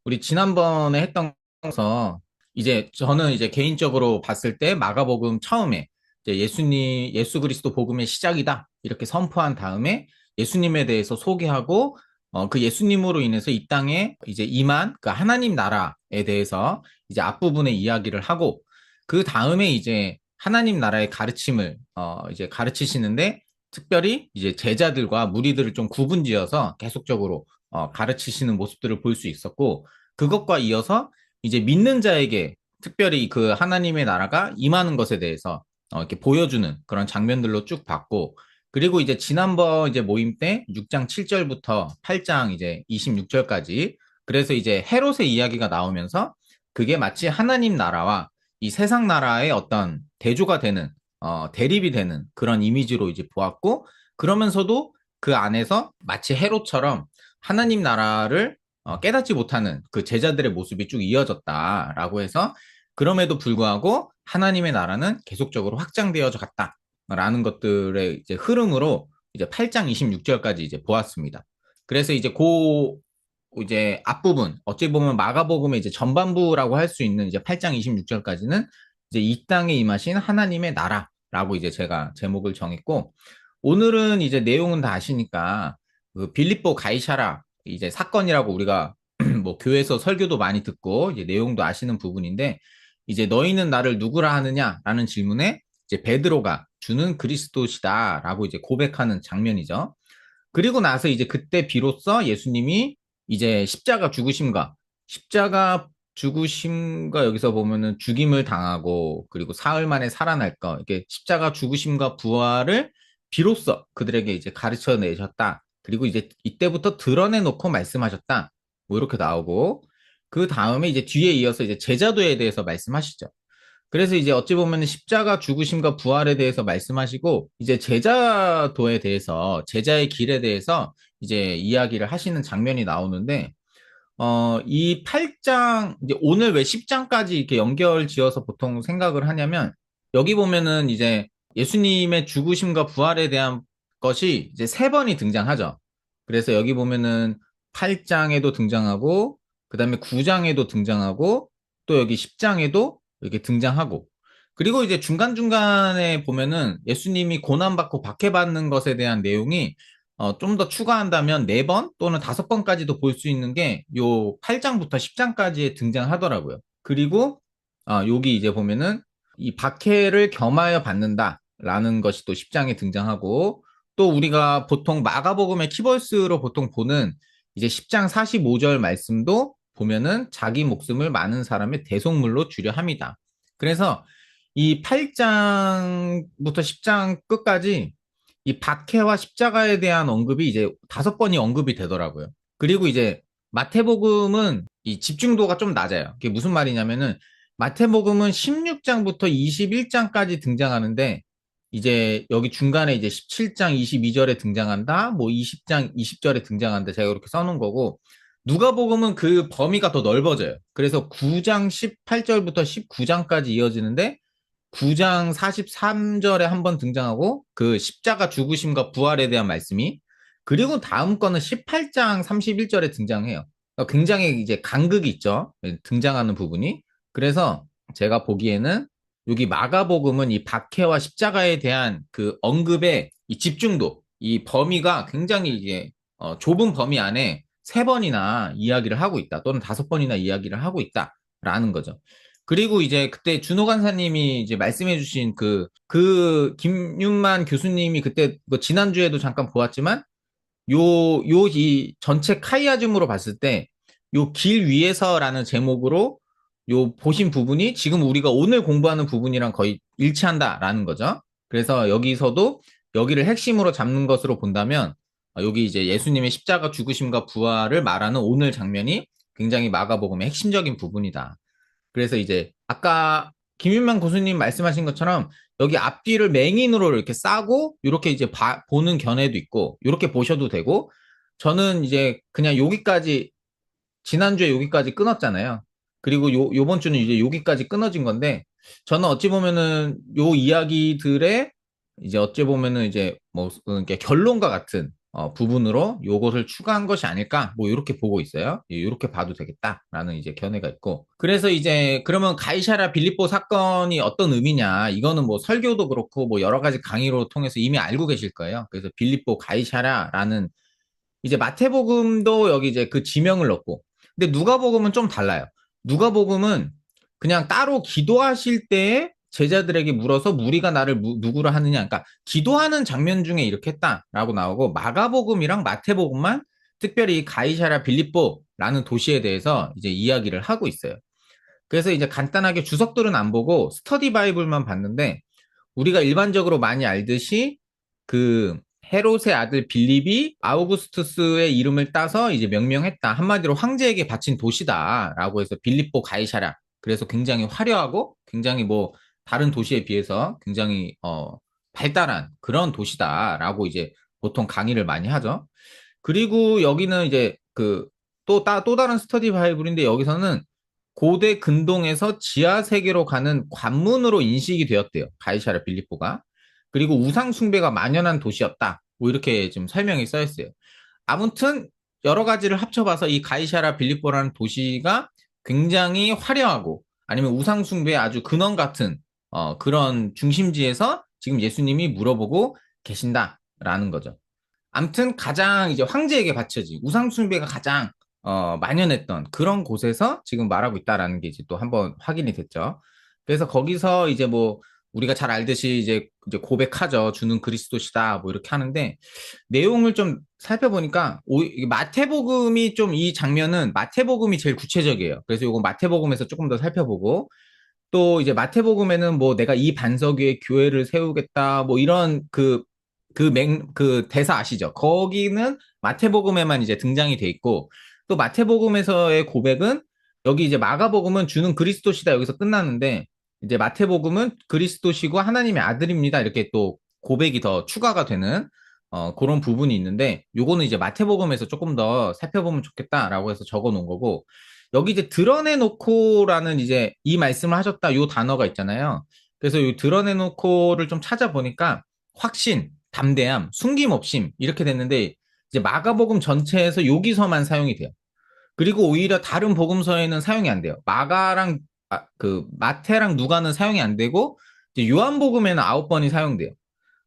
우리 지난번에 했던 거서 이제 저는 이제 개인적으로 봤을 때 마가복음 처음에 이제 예수 그리스도 복음의 시작이다 이렇게 선포한 다음에 예수님에 대해서 소개하고 그 예수님으로 인해서 이 땅에 이제 임한 그 하나님 나라에 대해서 이제 앞부분에 이야기를 하고 그 다음에 이제 하나님 나라의 가르침을 이제 가르치시는데 특별히 이제 제자들과 무리들을 좀 구분지어서 계속적으로 가르치시는 모습들을 볼 수 있었고, 그것과 이어서 이제 믿는 자에게 특별히 그 하나님의 나라가 임하는 것에 대해서 이렇게 보여주는 그런 장면들로 쭉 봤고, 그리고 이제 지난번 이제 모임 때 6장 7절부터 8장 이제 26절까지 그래서 이제 헤롯의 이야기가 나오면서 그게 마치 하나님 나라와 이 세상 나라의 어떤 대조가 되는 대립이 되는 그런 이미지로 이제 보았고, 그러면서도 그 안에서 마치 헤롯처럼 하나님 나라를 깨닫지 못하는 그 제자들의 모습이 쭉 이어졌다라고 해서 그럼에도 불구하고 하나님의 나라는 계속적으로 확장되어져 갔다라는 것들의 이제 흐름으로 이제 8장 26절까지 이제 보았습니다. 그래서 이제 앞부분 어찌 보면 마가복음의 이제 전반부라고 할 수 있는 이제 8장 26절까지는 이제 이 땅에 임하신 하나님의 나라라고 이제 제가 제목을 정했고, 오늘은 이제 내용은 다 아시니까 그 빌립보 가이사라 이제 사건이라고 우리가 뭐 교회에서 설교도 많이 듣고 이제 내용도 아시는 부분인데, 이제 너희는 나를 누구라 하느냐라는 질문에 이제 베드로가 주는 그리스도시다라고 이제 고백하는 장면이죠. 그리고 나서 이제 그때 비로소 예수님이 이제 십자가 죽으심과 여기서 보면은 죽임을 당하고 그리고 사흘 만에 살아날 거, 이게 십자가 죽으심과 부활을 비로소 그들에게 이제 가르쳐 내셨다. 그리고 이제 이때부터 드러내놓고 말씀하셨다. 뭐 이렇게 나오고, 그 다음에 이제 뒤에 이어서 이제 제자도에 대해서 말씀하시죠. 그래서 이제 어찌 보면 십자가 죽으심과 부활에 대해서 말씀하시고, 이제 제자도에 대해서, 제자의 길에 대해서 이제 이야기를 하시는 장면이 나오는데, 이 8장, 이제 오늘 왜 10장까지 이렇게 연결 지어서 보통 생각을 하냐면, 여기 보면은 이제 예수님의 죽으심과 부활에 대한 것이 이제 세 번이 등장하죠. 그래서 여기 보면은 8장에도 등장하고, 그 다음에 9장에도 등장하고, 또 여기 10장에도 이렇게 등장하고, 그리고 이제 중간중간에 보면은 예수님이 고난받고 박해받는 것에 대한 내용이 좀 더 추가한다면 네 번 또는 다섯 번까지도 볼 수 있는 게 요 8장부터 10장까지에 등장하더라고요. 그리고 여기 이제 보면은 이 박해를 겸하여 받는다라는 것이 또 10장에 등장하고, 또 우리가 보통 마가복음의 키버스로 보통 보는 이제 10장 45절 말씀도 보면은 자기 목숨을 많은 사람의 대속물로 주려 함이다. 그래서 이 8장부터 10장 끝까지 이 박해와 십자가에 대한 언급이 이제 다섯 번이 언급이 되더라고요. 그리고 이제 마태복음은 이 집중도가 좀 낮아요. 그게 무슨 말이냐면은 마태복음은 16장부터 21장까지 등장하는데, 이제 여기 중간에 이제 17장 22절에 등장한다, 뭐 20장 20절에 등장한다, 제가 이렇게 써놓은 거고, 누가복음은 그 범위가 더 넓어져요. 그래서 9장 18절부터 19장까지 이어지는데 9장 43절에 한 번 등장하고 그 십자가 죽으심과 부활에 대한 말씀이, 그리고 다음 거는 18장 31절에 등장해요. 그러니까 굉장히 이제 간극이 있죠. 등장하는 부분이. 그래서 제가 보기에는 여기 마가복음은 이 박해와 십자가에 대한 그 언급의 이 집중도, 이 범위가 굉장히 이제 좁은 범위 안에 세 번이나 이야기를 하고 있다, 또는 다섯 번이나 이야기를 하고 있다라는 거죠. 그리고 이제 그때 준호 간사님이 이제 말씀해주신 김윤만 교수님이 그때 그 지난주에도 잠깐 보았지만 이 전체 카이아즘으로 봤을 때 요 길 위에서라는 제목으로 요 보신 부분이 지금 우리가 오늘 공부하는 부분이랑 거의 일치한다라는 거죠. 그래서 여기서도 여기를 핵심으로 잡는 것으로 본다면 여기 이제 예수님의 십자가 죽으심과 부활을 말하는 오늘 장면이 굉장히 마가복음의 핵심적인 부분이다. 그래서 이제 아까 김윤만 교수님 말씀하신 것처럼 여기 앞뒤를 맹인으로 이렇게 싸고 이렇게 이제 보는 견해도 있고 이렇게 보셔도 되고, 저는 이제 그냥 여기까지, 지난주에 여기까지 끊었잖아요. 그리고 요번 주는 이제 여기까지 끊어진 건데, 저는 어찌 보면은 요 이야기들의 이제 어찌 보면은 이제 뭐 이렇게 결론과 같은 부분으로 요것을 추가한 것이 아닐까 뭐 이렇게 보고 있어요. 이렇게 봐도 되겠다라는 이제 견해가 있고 그래서 이제 그러면 가이샤라 빌립보 사건이 어떤 의미냐 이거는 뭐 설교도 그렇고 뭐 여러 가지 강의로 통해서 이미 알고 계실 거예요. 그래서 빌립보 가이샤라라는 이제 마태복음도 여기 이제 그 지명을 넣고 근데 누가복음은 좀 달라요. 누가복음은 그냥 따로 기도하실 때에 제자들에게 물어서 무리가 나를 누구로 하느냐. 그러니까 기도하는 장면 중에 이렇게 했다라고 나오고 마가복음이랑 마태복음만 특별히 가이사랴 빌립보라는 도시에 대해서 이제 이야기를 하고 있어요. 그래서 이제 간단하게 주석들은 안 보고 스터디 바이블만 봤는데 우리가 일반적으로 많이 알듯이 그 헤롯의 아들 빌립이 아우구스투스의 이름을 따서 이제 명명했다. 한마디로 황제에게 바친 도시다라고 해서 빌립보 가이사랴. 그래서 굉장히 화려하고 굉장히 뭐 다른 도시에 비해서 굉장히 발달한 그런 도시다라고 이제 보통 강의를 많이 하죠. 그리고 여기는 이제 그 또 다른 스터디 바이블인데 여기서는 고대 근동에서 지하 세계로 가는 관문으로 인식이 되었대요. 가이사랴 빌립보가. 그리고 우상 숭배가 만연한 도시였다. 뭐 이렇게 지금 설명이 써 있어요. 아무튼 여러 가지를 합쳐봐서 이 가이사랴 빌립보라는 도시가 굉장히 화려하고 아니면 우상 숭배의 아주 근원 같은 그런 중심지에서 지금 예수님이 물어보고 계신다라는 거죠. 암튼 가장 이제 황제에게 바쳐진 우상숭배가 가장 만연했던 그런 곳에서 지금 말하고 있다라는 게 이제 또 한번 확인이 됐죠. 그래서 거기서 이제 뭐 우리가 잘 알듯이 이제 고백하죠. 주는 그리스도시다. 뭐 이렇게 하는데 내용을 좀 살펴보니까 마태복음이 좀 이 장면은 마태복음이 제일 구체적이에요. 그래서 이거 마태복음에서 조금 더 살펴보고 또 이제 마태복음에는 뭐 내가 이 반석 위에 교회를 세우겠다 뭐 이런 그 대사 아시죠? 거기는 마태복음에만 이제 등장이 돼 있고 또 마태복음에서의 고백은 여기 이제 마가복음은 주는 그리스도시다 여기서 끝나는데 이제 마태복음은 그리스도시고 하나님의 아들입니다 이렇게 또 고백이 더 추가가 되는 그런 부분이 있는데 요거는 이제 마태복음에서 조금 더 살펴보면 좋겠다라고 해서 적어 놓은 거고 여기 이제 드러내놓고라는 이제 이 말씀을 하셨다 요 단어가 있잖아요. 그래서 이 드러내놓고를 좀 찾아보니까 확신, 담대함, 숨김없임 이렇게 됐는데 이제 마가복음 전체에서 여기서만 사용이 돼요. 그리고 오히려 다른 복음서에는 사용이 안 돼요. 그 마태랑 누가는 사용이 안 되고 이제 요한복음에는 9번이 사용돼요.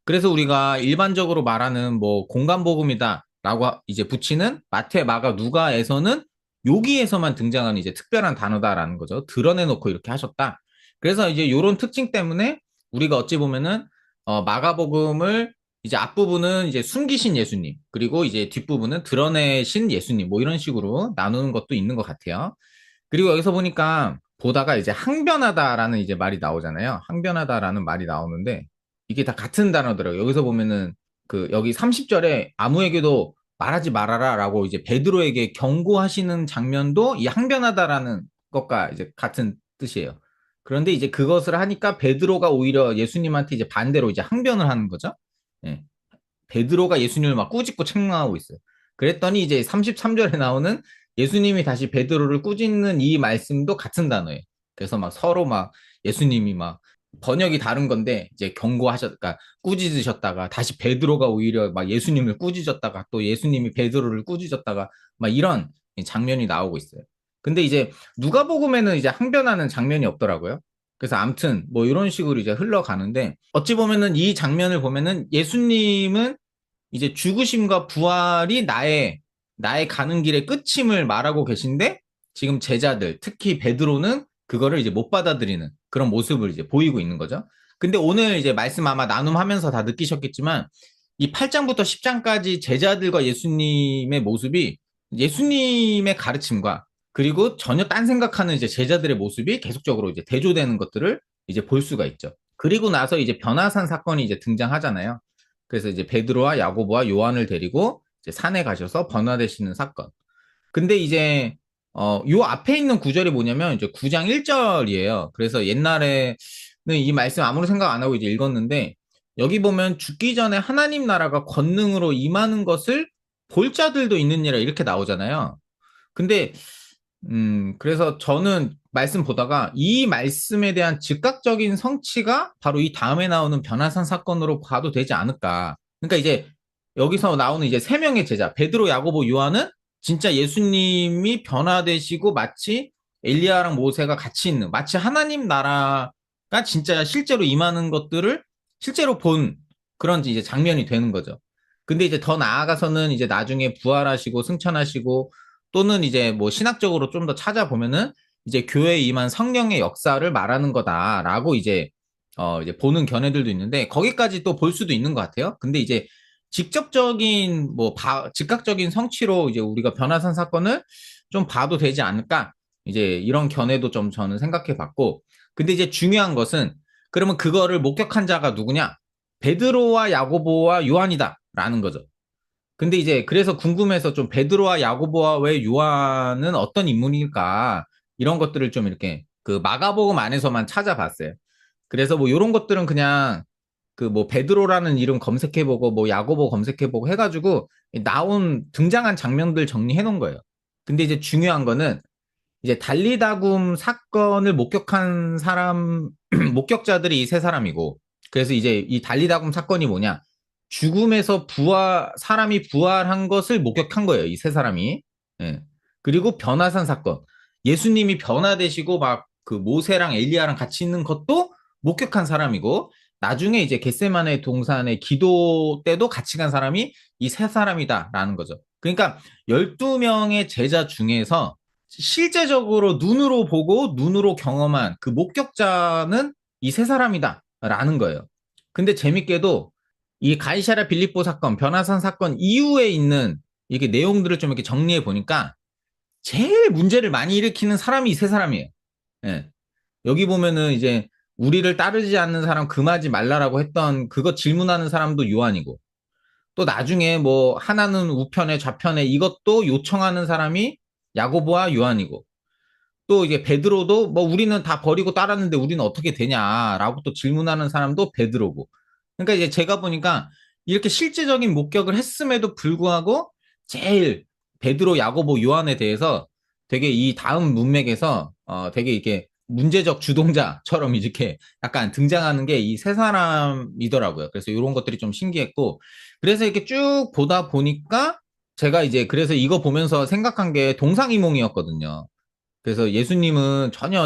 그래서 우리가 일반적으로 말하는 뭐 공간복음이다라고 이제 붙이는 마태, 마가, 누가에서는 여기에서만 등장하는 이제 특별한 단어다라는 거죠. 드러내놓고 이렇게 하셨다. 그래서 이제 이런 특징 때문에 우리가 어찌 보면은 마가복음을 이제 앞부분은 이제 숨기신 예수님, 그리고 이제 뒷부분은 드러내신 예수님, 뭐 이런 식으로 나누는 것도 있는 것 같아요. 그리고 여기서 보니까 보다가 이제 항변하다라는 이제 말이 나오잖아요. 항변하다라는 말이 나오는데 이게 다 같은 단어더라고요. 여기서 보면은 그 여기 30절에 아무에게도 말하지 말아라라고 이제 베드로에게 경고하시는 장면도 이 항변하다라는 것과 이제 같은 뜻이에요. 그런데 이제 그것을 하니까 베드로가 오히려 예수님한테 이제 반대로 이제 항변을 하는 거죠. 예. 베드로가 예수님을 막 꾸짖고 책망하고 있어요. 그랬더니 이제 33절에 나오는 예수님이 다시 베드로를 꾸짖는 이 말씀도 같은 단어예요. 그래서 막 서로 막 예수님이 막 번역이 다른 건데 이제 그러니까 꾸짖으셨다가 다시 베드로가 오히려 막 예수님을 꾸짖었다가 또 예수님이 베드로를 꾸짖었다가 막 이런 장면이 나오고 있어요. 근데 이제 누가복음에는 이제 항변하는 장면이 없더라고요. 그래서 암튼 뭐 이런 식으로 이제 흘러가는데 어찌 보면은 이 장면을 보면은 예수님은 이제 죽으심과 부활이 나의 가는 길의 끝임을 말하고 계신데 지금 제자들 특히 베드로는 그거를 이제 못 받아들이는 그런 모습을 이제 보이고 있는 거죠. 근데 오늘 이제 말씀 아마 나눔하면서 다 느끼셨겠지만 이 8장부터 10장까지 제자들과 예수님의 모습이 예수님의 가르침과 그리고 전혀 딴 생각하는 이제 제자들의 모습이 계속적으로 이제 대조되는 것들을 이제 볼 수가 있죠. 그리고 나서 이제 변화산 사건이 이제 등장하잖아요. 그래서 이제 베드로와 야고보와 요한을 데리고 이제 산에 가셔서 번화되시는 사건. 근데 이제 요 앞에 있는 구절이 뭐냐면 이제 9장 1절이에요. 그래서 옛날에는 이 말씀 아무런 생각 안 하고 이제 읽었는데 여기 보면 죽기 전에 하나님 나라가 권능으로 임하는 것을 볼 자들도 있느니라 이렇게 나오잖아요. 근데 그래서 저는 말씀 보다가 이 말씀에 대한 즉각적인 성취가 바로 이 다음에 나오는 변화산 사건으로 봐도 되지 않을까. 그러니까 이제 여기서 나오는 이제 세 명의 제자, 베드로, 야고보, 요한은 진짜 예수님이 변화되시고 마치 엘리야랑 모세가 같이 있는, 마치 하나님 나라가 진짜 실제로 임하는 것들을 실제로 본 그런 이제 장면이 되는 거죠. 근데 이제 더 나아가서는 이제 나중에 부활하시고 승천하시고 또는 이제 뭐 신학적으로 좀 더 찾아보면은 이제 교회에 임한 성령의 역사를 말하는 거다라고 이제 보는 견해들도 있는데 거기까지 또 볼 수도 있는 것 같아요. 근데 이제 직접적인 뭐 즉각적인 성취로 이제 우리가 변화산 사건을 좀 봐도 되지 않을까? 이제 이런 견해도 좀 저는 생각해 봤고. 근데 이제 중요한 것은 그러면 그거를 목격한 자가 누구냐? 베드로와 야고보와 요한이다라는 거죠. 근데 이제 그래서 궁금해서 좀 베드로와 야고보와 왜 요한은 어떤 인물일까? 이런 것들을 좀 이렇게 그 마가복음 안에서만 찾아봤어요. 그래서 뭐 이런 것들은 그냥 그 뭐 베드로라는 이름 검색해보고 뭐 야고보 검색해보고 해가지고 나온 등장한 장면들 정리해 놓은 거예요. 근데 이제 중요한 거는 이제 달리다굼 사건을 목격한 사람 목격자들이 이 세 사람이고 그래서 이제 이 달리다굼 사건이 뭐냐 죽음에서 사람이 부활한 것을 목격한 거예요. 이 세 사람이. 예. 그리고 변화산 사건 예수님이 변화되시고 막 그 모세랑 엘리야랑 같이 있는 것도 목격한 사람이고 나중에 이제 겟세마네 동산의 기도 때도 같이 간 사람이 이 세 사람이다라는 거죠. 그러니까 12명의 제자 중에서 실제적으로 눈으로 보고 눈으로 경험한 그 목격자는 이 세 사람이다라는 거예요. 근데 재밌게도 이 가이사랴 빌립보 사건, 변화산 사건 이후에 있는 이게 내용들을 좀 이렇게 정리해 보니까 제일 문제를 많이 일으키는 사람이 이 세 사람이에요. 예. 여기 보면은 이제 우리를 따르지 않는 사람 금하지 말라라고 했던 그거 질문하는 사람도 요한이고 또 나중에 뭐 하나는 우편에 좌편에 이것도 요청하는 사람이 야고보와 요한이고 또 이게 베드로도 뭐 우리는 다 버리고 따랐는데 우리는 어떻게 되냐라고 또 질문하는 사람도 베드로고. 그러니까 이제 제가 보니까 이렇게 실제적인 목격을 했음에도 불구하고 제일 베드로, 야고보, 요한에 대해서 되게 이 다음 문맥에서 되게 이렇게 문제적 주동자처럼 이렇게 약간 등장하는 게 이 세 사람이더라고요. 그래서 이런 것들이 좀 신기했고 그래서 이렇게 쭉 보다 보니까 제가 이제 그래서 이거 보면서 생각한 게 동상이몽이었거든요. 그래서 예수님은 전혀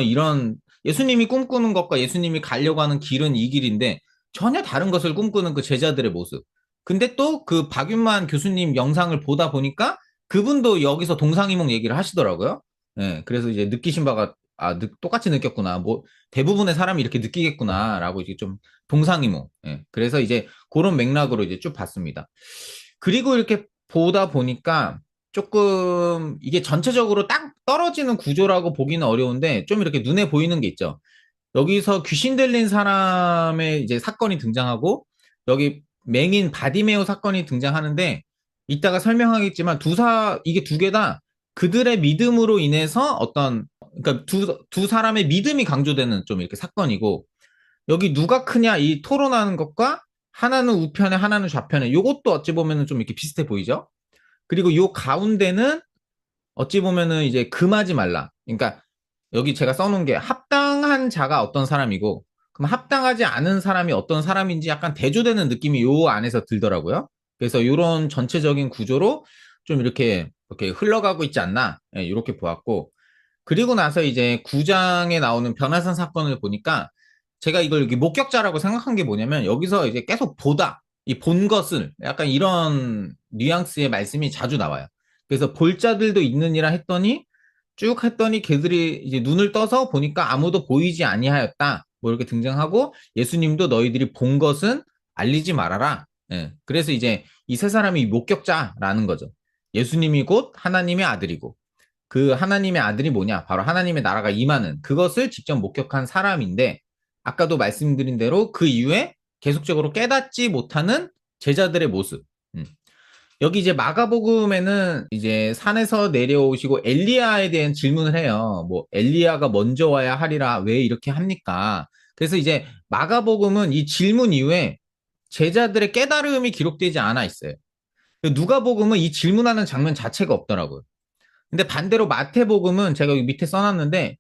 예수님이 꿈꾸는 것과 예수님이 가려고 하는 길은 이 길인데 전혀 다른 것을 꿈꾸는 그 제자들의 모습. 근데 또 그 박윤만 교수님 영상을 보다 보니까 그분도 여기서 동상이몽 얘기를 하시더라고요. 예, 그래서 이제 느끼신 바가, 똑같이 느꼈구나. 뭐, 대부분의 사람이 이렇게 느끼겠구나라고 이제 좀 동상이몽. 예, 그래서 이제 그런 맥락으로 이제 쭉 봤습니다. 그리고 이렇게 보다 보니까 조금 이게 전체적으로 딱 떨어지는 구조라고 보기는 어려운데 좀 이렇게 눈에 보이는 게 있죠. 여기서 귀신 들린 사람의 이제 사건이 등장하고 여기 맹인 바디메오 사건이 등장하는데 이따가 설명하겠지만 이게 두 개 다 그들의 믿음으로 인해서 그러니까 두 사람의 믿음이 강조되는 좀 이렇게 사건이고 여기 누가 크냐 이 토론하는 것과 하나는 우편에 하나는 좌편에 요것도 어찌 보면은 좀 이렇게 비슷해 보이죠? 그리고 요 가운데는 어찌 보면은 이제 금하지 말라. 그러니까 여기 제가 써놓은 게 합당한 자가 어떤 사람이고 그럼 합당하지 않은 사람이 어떤 사람인지 약간 대조되는 느낌이 요 안에서 들더라고요. 그래서 요런 전체적인 구조로 좀 이렇게 흘러가고 있지 않나 예, 이렇게 보았고 그리고 나서 이제 9장에 나오는 변화산 사건을 보니까 제가 이걸 여기 목격자라고 생각한 게 뭐냐면 여기서 이제 계속 이 본 것을 약간 이런 뉘앙스의 말씀이 자주 나와요. 그래서 볼 자들도 있느니라 했더니 쭉 했더니 걔들이 이제 눈을 떠서 보니까 아무도 보이지 아니하였다. 뭐 이렇게 등장하고 예수님도 너희들이 본 것은 알리지 말아라. 예. 그래서 이제 이 세 사람이 목격자라는 거죠. 예수님이 곧 하나님의 아들이고 그 하나님의 아들이 뭐냐? 바로 하나님의 나라가 임하는 그것을 직접 목격한 사람인데 아까도 말씀드린 대로 그 이후에 계속적으로 깨닫지 못하는 제자들의 모습. 음. 여기 이제 마가복음에는 이제 산에서 내려오시고 엘리야에 대한 질문을 해요. 뭐 엘리야가 먼저 와야 하리라 왜 이렇게 합니까? 그래서 이제 마가복음은 이 질문 이후에 제자들의 깨달음이 기록되지 않아 있어요. 누가복음은 이 질문하는 장면 자체가 없더라고요. 근데 반대로 마태복음은 제가 여기 밑에 써놨는데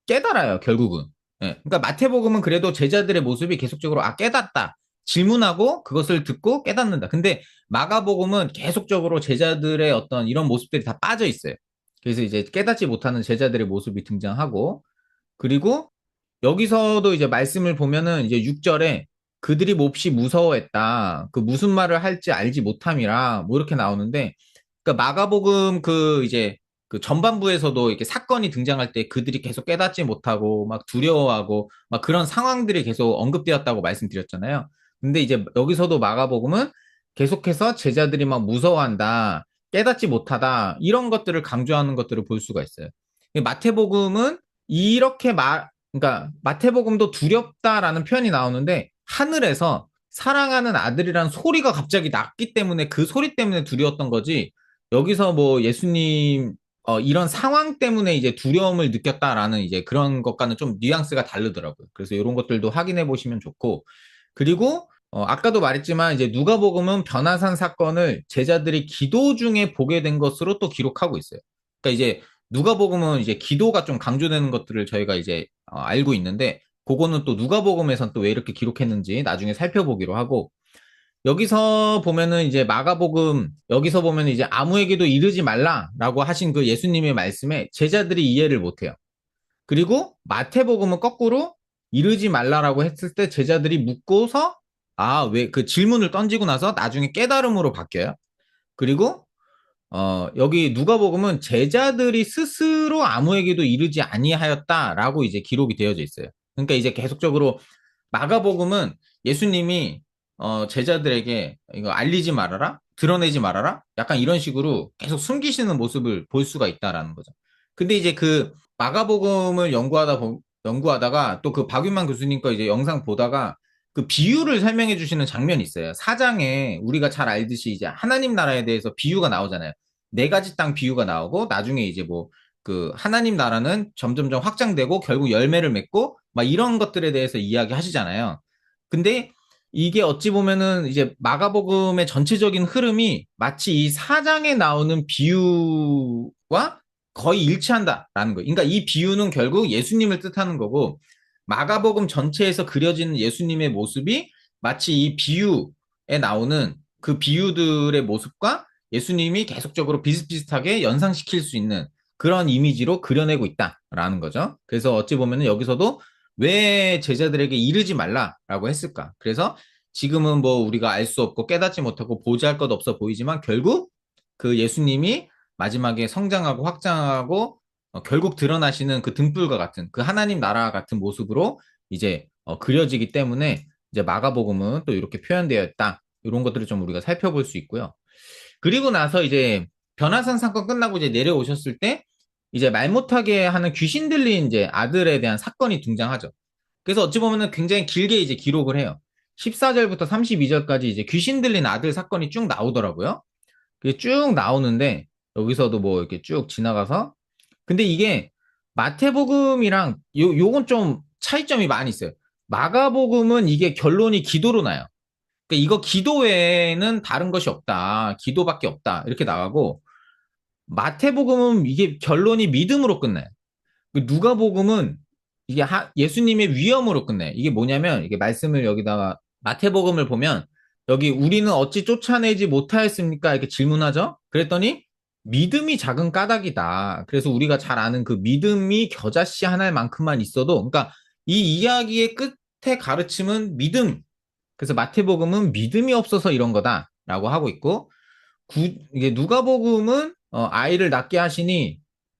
깨달아요, 결국은. 예. 그러니까 마태복음은 그래도 제자들의 모습이 계속적으로 깨닫다. 질문하고 그것을 듣고 깨닫는다. 근데 마가복음은 계속적으로 제자들의 어떤 이런 모습들이 다 빠져 있어요. 그래서 이제 깨닫지 못하는 제자들의 모습이 등장하고, 그리고 여기서도 이제 말씀을 보면은 이제 6절에 그들이 몹시 무서워했다. 그 무슨 말을 할지 알지 못함이라 뭐 이렇게 나오는데, 그러니까 마가복음 그 이제 그 전반부에서도 이렇게 사건이 등장할 때 그들이 계속 깨닫지 못하고 막 두려워하고 막 그런 상황들이 계속 언급되었다고 말씀드렸잖아요. 근데 이제 여기서도 마가복음은 계속해서 제자들이 막 무서워한다, 깨닫지 못하다 이런 것들을 강조하는 것들을 볼 수가 있어요. 마태복음은 이렇게 그러니까 마태복음도 두렵다라는 표현이 나오는데 하늘에서 사랑하는 아들이란 소리가 갑자기 났기 때문에 그 소리 때문에 두려웠던 거지. 여기서 뭐 예수님 이런 상황 때문에 이제 두려움을 느꼈다라는 이제 그런 것과는 좀 뉘앙스가 다르더라고요. 그래서 이런 것들도 확인해 보시면 좋고, 그리고 아까도 말했지만 이제 누가복음은 변화산 사건을 제자들이 기도 중에 보게 된 것으로 또 기록하고 있어요. 그러니까 이제 누가복음은 이제 기도가 좀 강조되는 것들을 저희가 이제 알고 있는데, 그거는 또 누가복음에선 또 왜 이렇게 기록했는지 나중에 살펴보기로 하고, 여기서 보면은 이제 마가복음 여기서 보면 이제 아무에게도 이르지 말라라고 하신 그 예수님의 말씀에 제자들이 이해를 못해요. 그리고 마태복음은 거꾸로 이르지 말라라고 했을 때 제자들이 묻고서 왜 그 질문을 던지고 나서 나중에 깨달음으로 바뀌어요. 그리고 여기 누가복음은 제자들이 스스로 아무에게도 이르지 아니하였다라고 이제 기록이 되어져 있어요. 그러니까 이제 계속적으로 마가복음은 예수님이 제자들에게 이거 알리지 말아라, 드러내지 말아라, 약간 이런 식으로 계속 숨기시는 모습을 볼 수가 있다라는 거죠. 근데 이제 그 마가복음을 연구하다가 또 그 박윤만 교수님 거 이제 영상 보다가 그 비유를 설명해 주시는 장면이 있어요. 4장에 우리가 잘 알듯이 이제 하나님 나라에 대해서 비유가 나오잖아요. 네 가지 땅 비유가 나오고 나중에 이제 뭐 그 하나님 나라는 점점점 확장되고 결국 열매를 맺고 막 이런 것들에 대해서 이야기하시잖아요. 근데 이게 어찌 보면은 이제 마가복음의 전체적인 흐름이 마치 이 4장에 나오는 비유와 거의 일치한다라는 거예요. 그러니까 이 비유는 결국 예수님을 뜻하는 거고 마가복음 전체에서 그려지는 예수님의 모습이 마치 이 비유에 나오는 그 비유들의 모습과 예수님이 계속적으로 비슷비슷하게 연상시킬 수 있는 그런 이미지로 그려내고 있다라는 거죠. 그래서 어찌 보면은 여기서도 왜 제자들에게 이르지 말라라고 했을까? 그래서 지금은 뭐 우리가 알 수 없고 깨닫지 못하고 보잘 것 없어 보이지만 결국 그 예수님이 마지막에 성장하고 확장하고 결국 드러나시는 그 등불과 같은 그 하나님 나라 같은 모습으로 이제 그려지기 때문에 이제 마가복음은 또 이렇게 표현되어 있다. 이런 것들을 좀 우리가 살펴볼 수 있고요. 그리고 나서 이제 변화산 사건 끝나고 이제 내려오셨을 때 이제 말 못하게 하는 귀신 들린 이제 아들에 대한 사건이 등장하죠. 그래서 어찌 보면은 굉장히 길게 이제 기록을 해요. 14절부터 32절까지 이제 귀신 들린 아들 사건이 쭉 나오더라고요. 그게 쭉 나오는데 여기서도 뭐 이렇게 쭉 지나가서 근데 이게 마태복음이랑 요건 좀 차이점이 많이 있어요. 마가복음은 이게 결론이 기도로 나요. 그러니까 이거 기도 외에는 다른 것이 없다. 기도밖에 없다. 이렇게 나가고 마태복음은 이게 결론이 믿음으로 끝나요. 누가복음은 이게 예수님의 위엄으로 끝내. 이게 뭐냐면 이게 말씀을 여기다가 마태복음을 보면 여기 우리는 어찌 쫓아내지 못하였습니까? 이렇게 질문하죠. 그랬더니 믿음이 작은 까닭이다. 그래서 우리가 잘 아는 그 믿음이 겨자씨 하나만큼만 있어도 그러니까 이 이야기의 끝에 가르침은 믿음. 그래서 마태복음은 믿음이 없어서 이런 거다라고 하고 있고 이게 누가복음은 아이를 낳게 하시니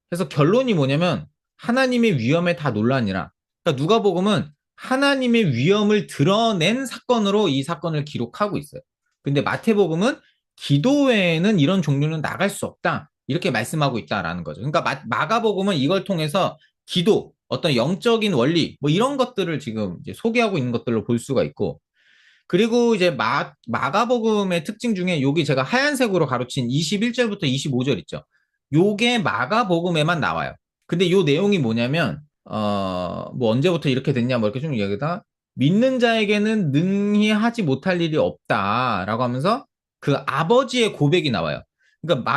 그래서 결론이 뭐냐면 하나님의 위엄에 다 논란이라. 그러니까 누가복음은 하나님의 위엄을 드러낸 사건으로 이 사건을 기록하고 있어요. 근데 마태복음은 기도 외에는 이런 종류는 나갈 수 없다. 이렇게 말씀하고 있다라는 거죠. 그러니까 마가복음은 이걸 통해서 기도, 어떤 영적인 원리, 뭐 이런 것들을 지금 이제 소개하고 있는 것들로 볼 수가 있고, 그리고 이제 마가복음의 특징 중에 여기 제가 하얀색으로 가로친 21절부터 25절 있죠. 요게 마가복음에만 나와요. 근데 요 내용이 뭐냐면 뭐 언제부터 이렇게 됐냐 뭐 이렇게 좀 얘기하다 믿는 자에게는 능히 하지 못할 일이 없다라고 하면서 그 아버지의 고백이 나와요. 그러니까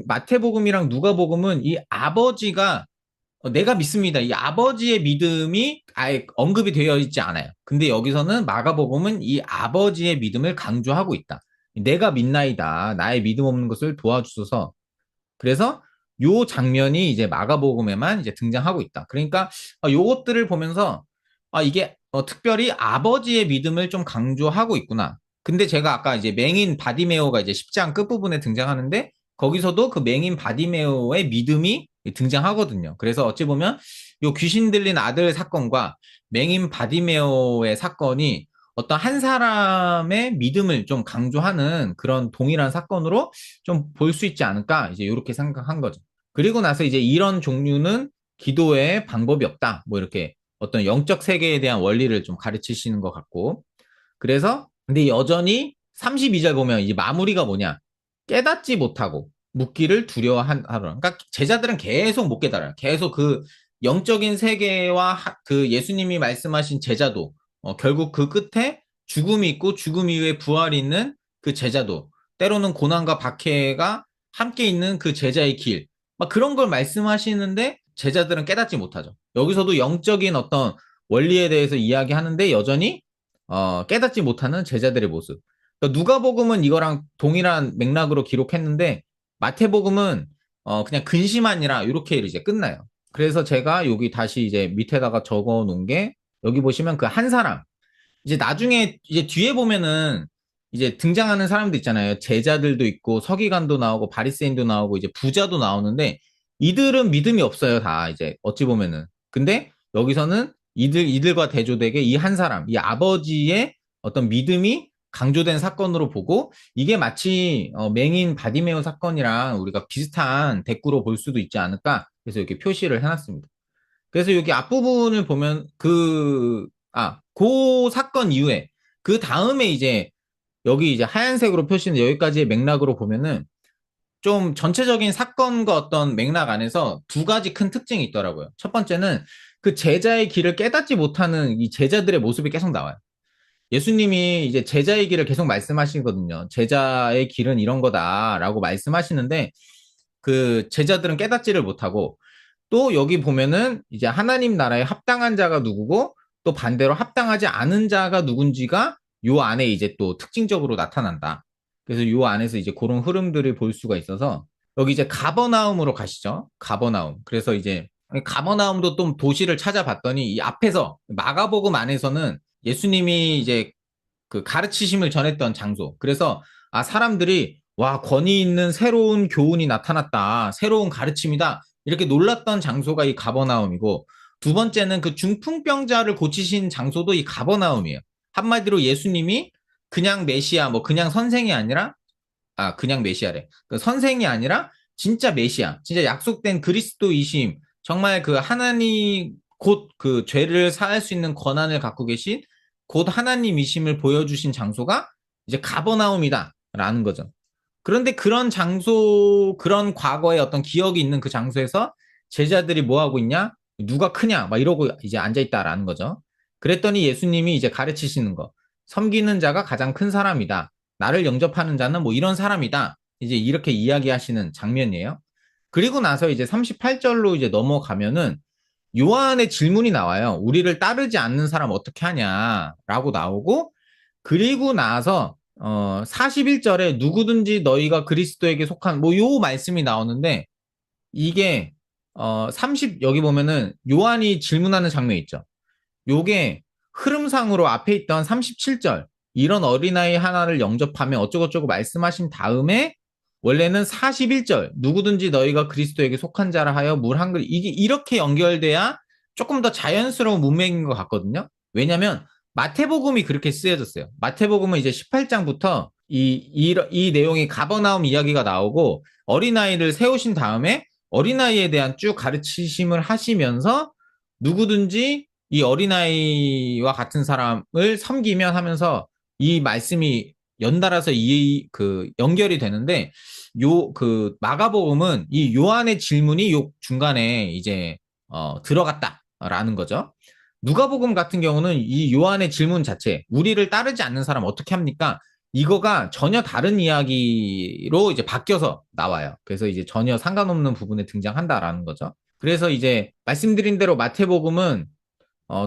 마태복음이랑 누가복음은 이 아버지가 내가 믿습니다. 이 아버지의 믿음이 아예 언급이 되어 있지 않아요. 근데 여기서는 마가복음은 이 아버지의 믿음을 강조하고 있다. 내가 믿나이다. 나의 믿음 없는 것을 도와주소서. 그래서 요 장면이 이제 마가복음에만 이제 등장하고 있다. 그러니까 요것들을 보면서 이게 특별히 아버지의 믿음을 좀 강조하고 있구나. 근데 제가 아까 이제 맹인 바디메오가 이제 10장 끝부분에 등장하는데 거기서도 그 맹인 바디메오의 믿음이 등장하거든요. 그래서 어찌 보면 요 귀신 들린 아들 사건과 맹인 바디메오의 사건이 어떤 한 사람의 믿음을 좀 강조하는 그런 동일한 사건으로 좀 볼 수 있지 않을까 이제 이렇게 생각한 거죠. 그리고 나서 이제 이런 종류는 기도의 방법이 없다. 뭐 이렇게 어떤 영적 세계에 대한 원리를 좀 가르치시는 것 같고. 그래서 근데 여전히 32절 보면 이제 마무리가 뭐냐? 깨닫지 못하고 묻기를 두려워하라. 그러니까 제자들은 계속 못 깨달아요. 계속 그 영적인 세계와 그 예수님이 말씀하신 제자도 결국 그 끝에 죽음이 있고 죽음 이후에 부활이 있는 그 제자도 때로는 고난과 박해가 함께 있는 그 제자의 길, 막 그런 걸 말씀하시는데 제자들은 깨닫지 못하죠. 여기서도 영적인 어떤 원리에 대해서 이야기하는데 여전히 깨닫지 못하는 제자들의 모습. 그러니까 누가복음은 이거랑 동일한 맥락으로 기록했는데 마태복음은 그냥 근심하니라 이렇게 이제 끝나요. 그래서 제가 여기 다시 이제 밑에다가 적어 놓은 게 여기 보시면 그 한 사람 이제 나중에 이제 뒤에 보면은 이제 등장하는 사람도 있잖아요. 제자들도 있고 서기관도 나오고 바리새인도 나오고 이제 부자도 나오는데 이들은 믿음이 없어요. 다 이제 어찌 보면은. 근데 여기서는 이들과 대조되게 이 한 사람, 이 아버지의 어떤 믿음이 강조된 사건으로 보고 이게 마치 맹인 바디메오 사건이랑 우리가 비슷한 대꾸로 볼 수도 있지 않을까. 그래서 이렇게 표시를 해놨습니다. 그래서 여기 앞부분을 보면 그 사건 이후에 그 다음에 이제 여기 이제 하얀색으로 표시는 여기까지의 맥락으로 보면은 좀 전체적인 사건과 어떤 맥락 안에서 두 가지 큰 특징이 있더라고요. 첫 번째는 그 제자의 길을 깨닫지 못하는 이 제자들의 모습이 계속 나와요. 예수님이 이제 제자의 길을 계속 말씀하시거든요. 제자의 길은 이런 거다라고 말씀하시는데 그 제자들은 깨닫지를 못하고 또 여기 보면은 이제 하나님 나라에 합당한 자가 누구고 또 반대로 합당하지 않은 자가 누군지가 요 안에 이제 또 특징적으로 나타난다. 그래서 요 안에서 이제 그런 흐름들을 볼 수가 있어서 여기 이제 가버나움으로 가시죠. 가버나움. 그래서 이제 가버나움도 좀 도시를 찾아봤더니 이 앞에서 마가복음 안에서는 예수님이 이제 그 가르치심을 전했던 장소. 그래서 사람들이 와, 권위 있는 새로운 교훈이 나타났다. 새로운 가르침이다. 이렇게 놀랐던 장소가 이 가버나움이고 두 번째는 그 중풍병자를 고치신 장소도 이 가버나움이에요. 한마디로 예수님이 그냥 메시아, 뭐 그냥 선생이 아니라 그냥 메시아래. 그 선생이 아니라 진짜 메시아, 진짜 약속된 그리스도이심, 정말 그 하나님 곧 그 죄를 사할 수 있는 권한을 갖고 계신 곧 하나님이심을 보여주신 장소가 이제 가버나움이다라는 거죠. 그런데 그런 장소, 그런 과거의 어떤 기억이 있는 그 장소에서 제자들이 뭐 하고 있냐? 누가 크냐? 막 이러고 이제 앉아있다라는 거죠. 그랬더니 예수님이 이제 가르치시는 거. 섬기는 자가 가장 큰 사람이다. 나를 영접하는 자는 뭐 이런 사람이다. 이제 이렇게 이야기하시는 장면이에요. 그리고 나서 이제 38절로 이제 넘어가면은 요한의 질문이 나와요. 우리를 따르지 않는 사람 어떻게 하냐라고 나오고 그리고 나서 41절에 누구든지 너희가 그리스도에게 속한 뭐 요 말씀이 나오는데 이게 30 여기 보면은 요한이 질문하는 장면 있죠. 요게 흐름상으로 앞에 있던 37절 이런 어린아이 하나를 영접하면 어쩌고저쩌고 말씀하신 다음에 원래는 41절 누구든지 너희가 그리스도에게 속한 자라 하여 물 한 그릇 이게 이렇게 연결돼야 조금 더 자연스러운 문맥인 것 같거든요. 왜냐하면 마태복음이 그렇게 쓰여졌어요. 마태복음은 이제 18장부터 이 내용이 가버나움 이야기가 나오고 어린아이를 세우신 다음에 어린아이에 대한 쭉 가르치심을 하시면서 누구든지 이 어린아이와 같은 사람을 섬기면 하면서 이 말씀이 연달아서 그 연결이 되는데 그 마가복음은 이 요한의 질문이 요 중간에 이제 들어갔다라는 거죠. 누가복음 같은 경우는 이 요한의 질문 자체, 우리를 따르지 않는 사람 어떻게 합니까? 이거가 전혀 다른 이야기로 이제 바뀌어서 나와요. 그래서 이제 전혀 상관없는 부분에 등장한다라는 거죠. 그래서 이제 말씀드린 대로 마태복음은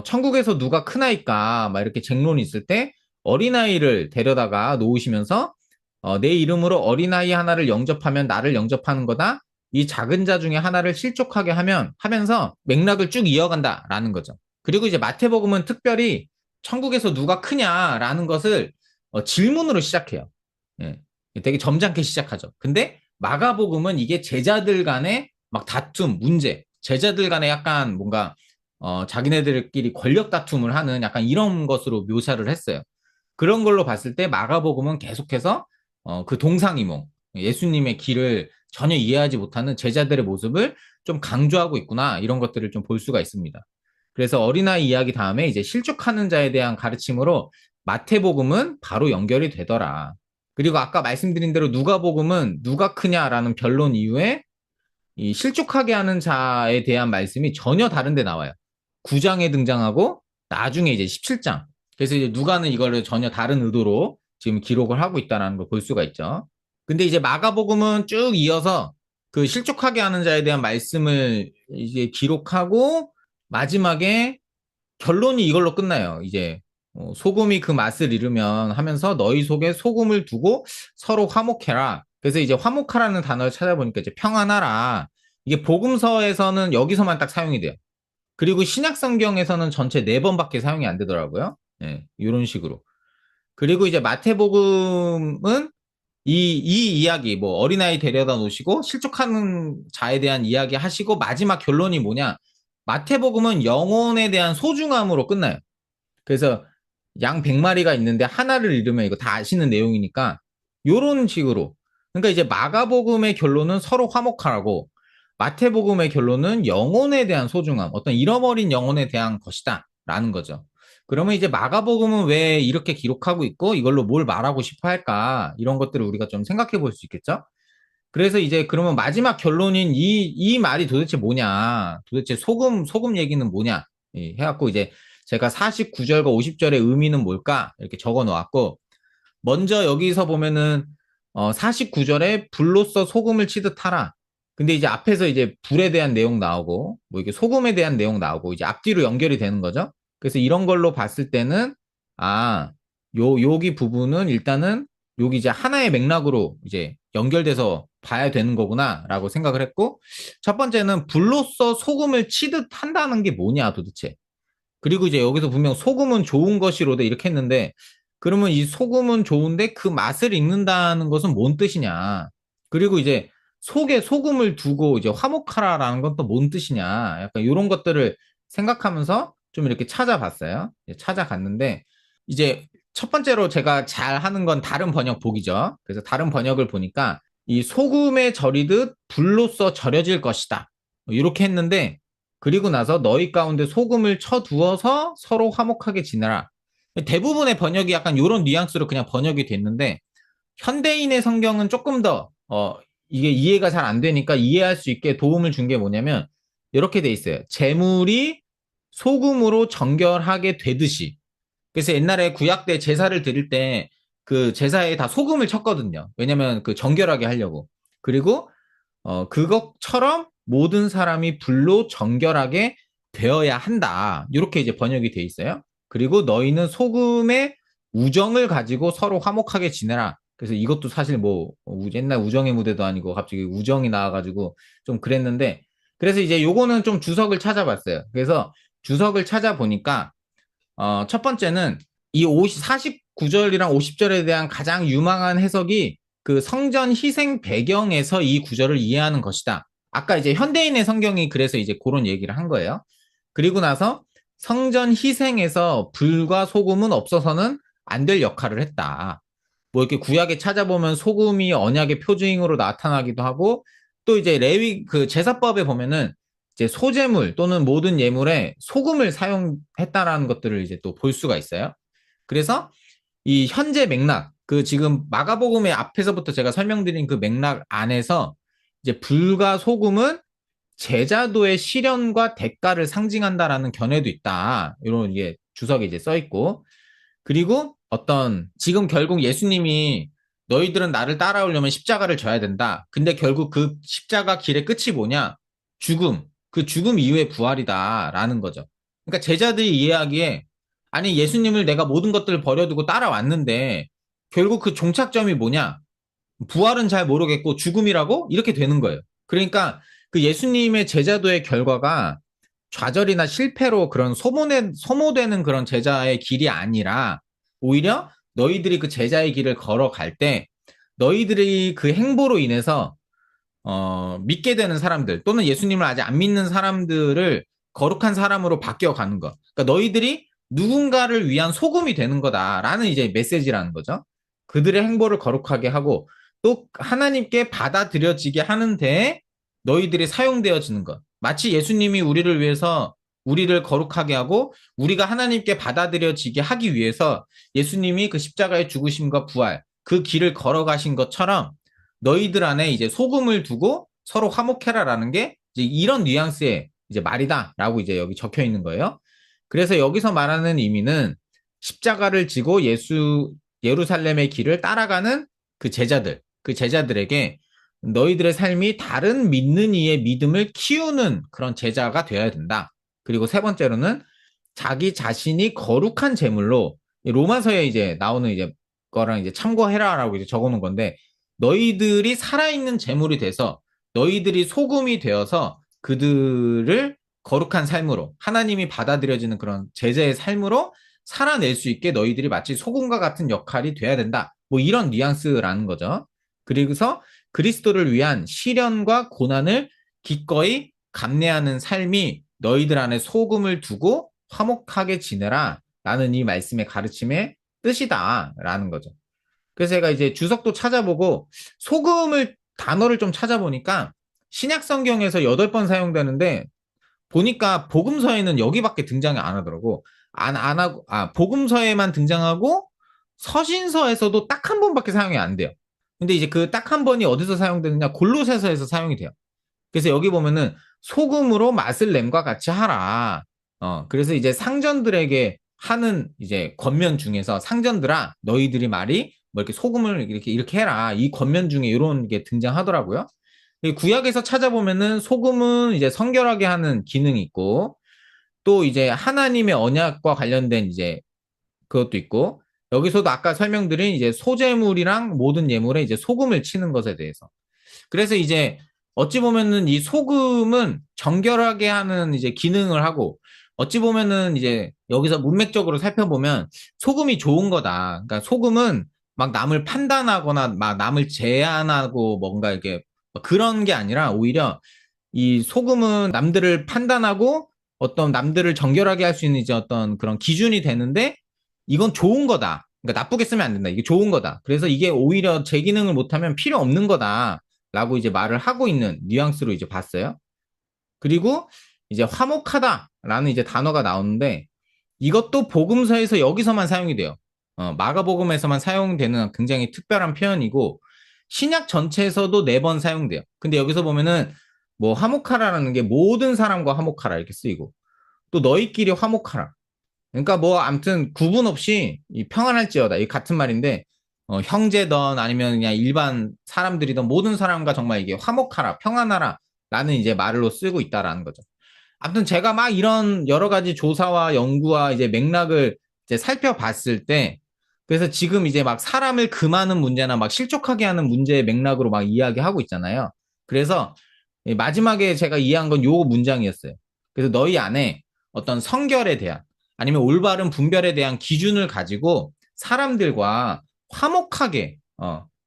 천국에서 누가 크나이까 막 이렇게 쟁론이 있을 때 어린아이를 데려다가 놓으시면서 내 이름으로 어린아이 하나를 영접하면 나를 영접하는 거다. 이 작은 자 중에 하나를 실족하게 하면서 맥락을 쭉 이어간다라는 거죠. 그리고 이제 마태복음은 특별히 천국에서 누가 크냐라는 것을 질문으로 시작해요. 예. 되게 점잖게 시작하죠. 근데 마가복음은 이게 제자들 간의 막 다툼, 문제, 제자들 간에 약간 뭔가 자기네들끼리 권력 다툼을 하는 약간 이런 것으로 묘사를 했어요. 그런 걸로 봤을 때 마가복음은 계속해서 그 동상이몽, 예수님의 길을 전혀 이해하지 못하는 제자들의 모습을 좀 강조하고 있구나, 이런 것들을 좀 볼 수가 있습니다. 그래서 어린아이 이야기 다음에 이제 실족하는 자에 대한 가르침으로 마태복음은 바로 연결이 되더라. 그리고 아까 말씀드린 대로 누가복음은 누가 크냐라는 변론 이후에 이 실족하게 하는 자에 대한 말씀이 전혀 다른 데 나와요. 9장에 등장하고 나중에 이제 17장. 그래서 이제 누가는 이거를 전혀 다른 의도로 지금 기록을 하고 있다는 걸 볼 수가 있죠. 근데 이제 마가복음은 쭉 이어서 그 실족하게 하는 자에 대한 말씀을 이제 기록하고 마지막에 결론이 이걸로 끝나요. 이제 소금이 그 맛을 잃으면 하면서 너희 속에 소금을 두고 서로 화목해라. 그래서 이제 화목하라는 단어를 찾아보니까 이제 평안하라. 이게 복음서에서는 여기서만 딱 사용이 돼요. 그리고 신약 성경에서는 전체 4번밖에 사용이 안 되더라고요. 네, 이런 식으로. 그리고 이제 마태복음은 이 이야기, 뭐 어린아이 데려다 놓으시고 실족하는 자에 대한 이야기 하시고 마지막 결론이 뭐냐? 마태복음은 영혼에 대한 소중함으로 끝나요. 그래서 양 100마리가 있는데 하나를 잃으면 이거 다 아시는 내용이니까 요런 식으로. 그러니까 이제 마가복음의 결론은 서로 화목하라고, 마태복음의 결론은 영혼에 대한 소중함, 어떤 잃어버린 영혼에 대한 것이다 라는 거죠. 그러면 이제 마가복음은 왜 이렇게 기록하고 있고 이걸로 뭘 말하고 싶어 할까, 이런 것들을 우리가 좀 생각해 볼 수 있겠죠. 그래서 이제 그러면 마지막 결론인 이 말이 도대체 뭐냐, 도대체 소금 얘기는 뭐냐, 해갖고 이제 제가 49절과 50절의 의미는 뭘까 이렇게 적어 놓았고, 먼저 여기서 보면은 49절에 불로써 소금을 치듯 하라. 근데 이제 앞에서 이제 불에 대한 내용 나오고 뭐 이게 소금에 대한 내용 나오고 이제 앞뒤로 연결이 되는 거죠. 그래서 이런 걸로 봤을 때는 아, 여기 부분은 일단은 여기 이제 하나의 맥락으로 이제 연결돼서 봐야 되는 거구나라고 생각을 했고, 첫 번째는 불로써 소금을 치듯 한다는 게 뭐냐 도대체. 그리고 이제 여기서 분명 소금은 좋은 것이로돼 이렇게 했는데, 그러면 이 소금은 좋은데 그 맛을 읽는다는 것은 뭔 뜻이냐. 그리고 이제 속에 소금을 두고 이제 화목하라라는 건 또 뭔 뜻이냐. 약간 이런 것들을 생각하면서 좀 이렇게 찾아봤어요. 찾아갔는데 이제 첫 번째로 제가 잘 하는 건 다른 번역 보기죠. 그래서 다른 번역을 보니까 이 소금에 절이듯 불로써 절여질 것이다, 이렇게 했는데, 그리고 나서 너희 가운데 소금을 쳐두어서 서로 화목하게 지내라. 대부분의 번역이 약간 이런 뉘앙스로 그냥 번역이 됐는데, 현대인의 성경은 조금 더 이게 이해가 잘 안 되니까 이해할 수 있게 도움을 준 게 뭐냐면 이렇게 돼 있어요. 재물이 소금으로 정결하게 되듯이. 그래서 옛날에 구약 때 제사를 드릴 때 그 제사에 다 소금을 쳤거든요. 왜냐면 그 정결하게 하려고. 그리고 그것처럼 모든 사람이 불로 정결하게 되어야 한다. 이렇게 이제 번역이 돼 있어요. 그리고 너희는 소금의 우정을 가지고 서로 화목하게 지내라. 그래서 이것도 사실 뭐 옛날 우정의 무대도 아니고 갑자기 우정이 나와가지고 좀 그랬는데, 그래서 이제 요거는 좀 주석을 찾아봤어요. 그래서 주석을 찾아보니까 첫 번째는 이 49절이랑 50절에 대한 가장 유망한 해석이 그 성전 희생 배경에서 이 구절을 이해하는 것이다. 아까 이제 현대인의 성경이 그래서 이제 그런 얘기를 한 거예요. 그리고 나서 성전 희생에서 불과 소금은 없어서는 안 될 역할을 했다. 뭐 이렇게 구약에 찾아보면 소금이 언약의 표징으로 나타나기도 하고, 또 이제 레위 그 제사법에 보면은 이제 소재물 또는 모든 예물에 소금을 사용했다라는 것들을 이제 또 볼 수가 있어요. 그래서 이 현재 맥락, 그 지금 마가복음의 앞에서부터 제가 설명드린 그 맥락 안에서 이제 불과 소금은 제자도의 시련과 대가를 상징한다라는 견해도 있다. 이런 이게 주석에 이제 써 있고, 그리고 지금 결국 예수님이 너희들은 나를 따라오려면 십자가를 져야 된다. 근데 결국 그 십자가 길의 끝이 뭐냐? 죽음. 그 죽음 이후의 부활이다라는 거죠. 그러니까 제자들이 이해하기에 아니 예수님을 내가 모든 것들을 버려두고 따라왔는데 결국 그 종착점이 뭐냐? 부활은 잘 모르겠고 죽음이라고 이렇게 되는 거예요. 그러니까 그 예수님의 제자도의 결과가 좌절이나 실패로 그런 소모되는 그런 제자의 길이 아니라 오히려 너희들이 그 제자의 길을 걸어갈 때 너희들이 그 행보로 인해서 믿게 되는 사람들 또는 예수님을 아직 안 믿는 사람들을 거룩한 사람으로 바뀌어가는 것. 그러니까 너희들이 누군가를 위한 소금이 되는 거다라는 이제 메시지라는 거죠. 그들의 행보를 거룩하게 하고 또 하나님께 받아들여지게 하는데 너희들이 사용되어지는 것. 마치 예수님이 우리를 위해서 우리를 거룩하게 하고 우리가 하나님께 받아들여지게 하기 위해서 예수님이 그 십자가의 죽으심과 부활, 그 길을 걸어가신 것처럼 너희들 안에 이제 소금을 두고 서로 화목해라라는 게 이제 이런 뉘앙스의 이제 말이다라고 이제 여기 적혀 있는 거예요. 그래서 여기서 말하는 의미는 십자가를 지고 예루살렘의 길을 따라가는 그 제자들에게 너희들의 삶이 다른 믿는 이의 믿음을 키우는 그런 제자가 되어야 된다. 그리고 세 번째로는 자기 자신이 거룩한 제물로 로마서에 이제 나오는 이제 거랑 이제 참고해라라고 이제 적어놓은 건데 너희들이 살아있는 제물이 돼서 너희들이 소금이 되어서 그들을 거룩한 삶으로 하나님이 받아들여지는 그런 제자의 삶으로 살아낼 수 있게 너희들이 마치 소금과 같은 역할이 돼야 된다. 뭐 이런 뉘앙스라는 거죠. 그래서 그리스도를 위한 시련과 고난을 기꺼이 감내하는 삶이 너희들 안에 소금을 두고 화목하게 지내라 라는 이 말씀의 가르침의 뜻이다 라는 거죠. 그래서 제가 이제 주석도 찾아보고 소금을 단어를 좀 찾아보니까 신약 성경에서 8번 사용되는데 보니까 복음서에는 여기밖에 등장이 안 하더라고. 안 하고, 복음서에만 등장하고 서신서에서도 딱 한 번밖에 사용이 안 돼요. 근데 이제 그 딱 한 번이 어디서 사용되느냐? 골로새서에서 사용이 돼요. 그래서 여기 보면은 소금으로 맛을 냄과 같이 하라. 그래서 이제 상전들에게 하는 이제 권면 중에서 상전들아, 너희들이 말이 뭐 이렇게 소금을 이렇게 해라. 이 권면 중에 이런 게 등장하더라고요. 구약에서 찾아보면은 소금은 이제 성결하게 하는 기능이 있고 또 이제 하나님의 언약과 관련된 이제 그것도 있고 여기서도 아까 설명드린 이제 소재물이랑 모든 예물에 이제 소금을 치는 것에 대해서 그래서 이제 어찌 보면은 이 소금은 정결하게 하는 이제 기능을 하고 어찌 보면은 이제 여기서 문맥적으로 살펴보면 소금이 좋은 거다. 그러니까 소금은 막 남을 판단하거나 막 남을 제한하고 뭔가 이렇게 그런 게 아니라 오히려 이 소금은 남들을 판단하고 어떤 남들을 정결하게 할 수 있는 이제 어떤 그런 기준이 되는데 이건 좋은 거다. 그러니까 나쁘게 쓰면 안 된다. 이게 좋은 거다. 그래서 이게 오히려 제 기능을 못하면 필요 없는 거다. 라고 이제 말을 하고 있는 뉘앙스로 이제 봤어요. 그리고 이제 화목하다라는 이제 단어가 나오는데 이것도 복음서에서 여기서만 사용이 돼요. 마가복음에서만 사용되는 굉장히 특별한 표현이고 신약 전체에서도 4번 사용돼요. 근데 여기서 보면은 뭐 화목하라라는 게 모든 사람과 화목하라 이렇게 쓰이고 또 너희끼리 화목하라. 그러니까 뭐 아무튼 구분 없이 이 평안할지어다 이 같은 말인데 형제든 아니면 그냥 일반 사람들이든 모든 사람과 정말 이게 화목하라 평안하라 라는 이제 말로 쓰고 있다라는 거죠. 아무튼 제가 막 이런 여러 가지 조사와 연구와 이제 맥락을 이제 살펴봤을 때 그래서 지금 이제 막 사람을 금하는 문제나 막 실족하게 하는 문제의 맥락으로 막 이야기하고 있잖아요. 그래서 마지막에 제가 이해한 건 요 문장이었어요. 그래서 너희 안에 어떤 성결에 대한 아니면 올바른 분별에 대한 기준을 가지고 사람들과 화목하게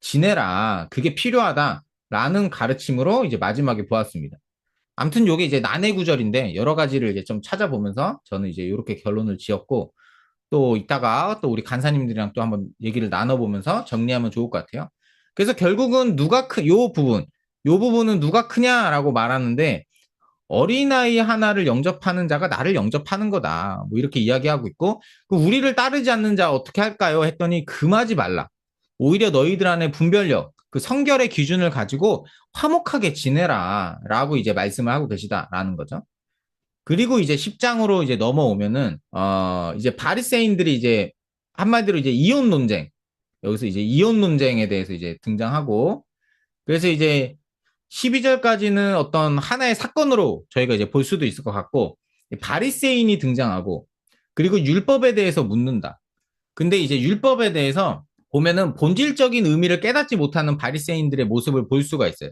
지내라. 그게 필요하다라는 가르침으로 이제 마지막에 보았습니다. 아무튼 요게 이제 난해 구절인데 여러 가지를 이제 좀 찾아보면서 저는 이제 이렇게 결론을 지었고 또 이따가 또 우리 간사님들이랑 또 한번 얘기를 나눠보면서 정리하면 좋을 것 같아요. 그래서 결국은 요 부분은 누가 크냐라고 말하는데 어린아이 하나를 영접하는 자가 나를 영접하는 거다. 뭐 이렇게 이야기하고 있고 우리를 따르지 않는 자 어떻게 할까요? 했더니 금하지 말라. 오히려 너희들 안에 분별력, 그 성결의 기준을 가지고 화목하게 지내라. 라고 이제 말씀을 하고 계시다라는 거죠. 그리고 이제 10장으로 이제 넘어오면은, 이제 바리새인들이 이제 한마디로 이제 이혼 논쟁, 여기서 이제 이혼 논쟁에 대해서 이제 등장하고, 그래서 이제 12절까지는 어떤 하나의 사건으로 저희가 이제 볼 수도 있을 것 같고, 바리새인이 등장하고, 그리고 율법에 대해서 묻는다. 근데 이제 율법에 대해서 보면은 본질적인 의미를 깨닫지 못하는 바리새인들의 모습을 볼 수가 있어요.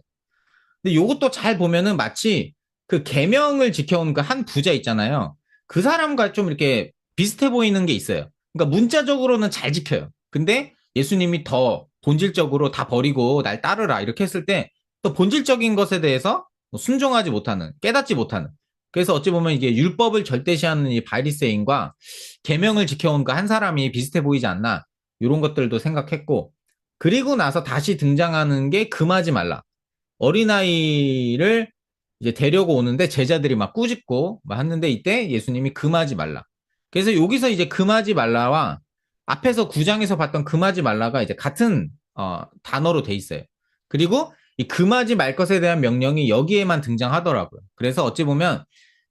근데 요것도 잘 보면은 마치 그 계명을 지켜온 그 한 부자 있잖아요. 그 사람과 좀 이렇게 비슷해 보이는 게 있어요. 그러니까 문자적으로는 잘 지켜요. 근데 예수님이 더 본질적으로 다 버리고 날 따르라 이렇게 했을 때 또 본질적인 것에 대해서 순종하지 못하는, 깨닫지 못하는. 그래서 어찌 보면 이게 율법을 절대시하는 이 바리새인과 계명을 지켜온 그 한 사람이 비슷해 보이지 않나 이런 것들도 생각했고, 그리고 나서 다시 등장하는 게 금하지 말라. 어린아이를 이제 데려고 오는데 제자들이 막 꾸짖고 막 하는데 이때 예수님이 금하지 말라. 그래서 여기서 이제 금하지 말라와 앞에서 9장에서 봤던 금하지 말라가 이제 같은 단어로 돼 있어요. 그리고 이 금하지 말 것에 대한 명령이 여기에만 등장하더라고요. 그래서 어찌 보면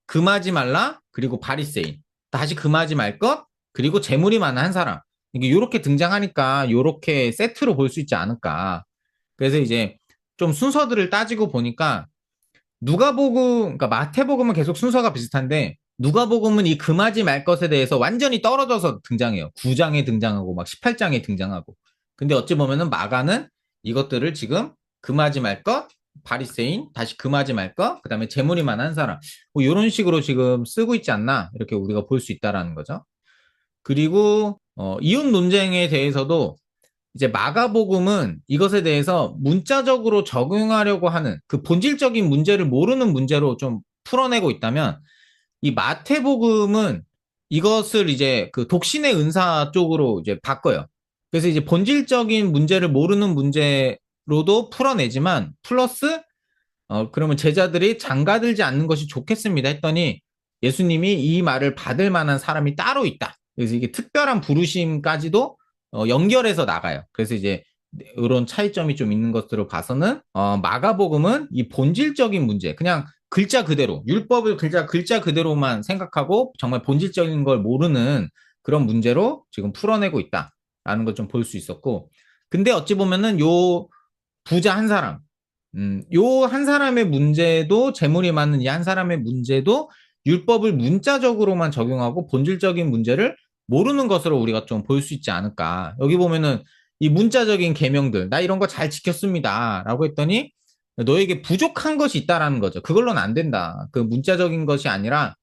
금하지 말라 그리고 바리새인 다시 금하지 말 것 그리고 재물이 많은 한 사람 이게 이렇게 등장하니까 이렇게 세트로 볼 수 있지 않을까. 그래서 이제 좀 순서들을 따지고 보니까 누가복음, 그러니까 마태복음은 계속 순서가 비슷한데 누가복음은 이 금하지 말 것에 대해서 완전히 떨어져서 등장해요. 9장에 등장하고 막 18장에 등장하고. 근데 어찌 보면은 마가는 이것들을 지금 금하지 말 것, 바리새인, 다시 금하지 말 것, 그다음에 재물이 많은 사람. 뭐 이런 식으로 지금 쓰고 있지 않나 이렇게 우리가 볼 수 있다라는 거죠. 그리고 이웃 논쟁에 대해서도 이제 마가복음은 이것에 대해서 문자적으로 적용하려고 하는 그 본질적인 문제를 모르는 문제로 좀 풀어내고 있다면 이 마태복음은 이것을 이제 그 독신의 은사 쪽으로 이제 바꿔요. 그래서 이제 본질적인 문제를 모르는 문제로도 풀어내지만 플러스 그러면 제자들이 장가들지 않는 것이 좋겠습니다 했더니 예수님이 이 말을 받을 만한 사람이 따로 있다. 그래서 이게 특별한 부르심까지도 연결해서 나가요. 그래서 이제 이런 차이점이 좀 있는 것으로 봐서는 마가복음은 이 본질적인 문제, 그냥 글자 그대로 율법을 글자 그대로만 생각하고 정말 본질적인 걸 모르는 그런 문제로 지금 풀어내고 있다라는 걸 좀 볼 수 있었고, 근데 어찌 보면은 요 부자 한 사람, 요 한 사람의 문제도 재물이 많은 이 한 사람의 문제도 율법을 문자적으로만 적용하고 본질적인 문제를 모르는 것으로 우리가 좀 볼 수 있지 않을까. 여기 보면은 이 문자적인 계명들, 나 이런 거 잘 지켰습니다라고 했더니 너에게 부족한 것이 있다라는 거죠. 그걸로는 안 된다. 그 문자적인 것이 아니라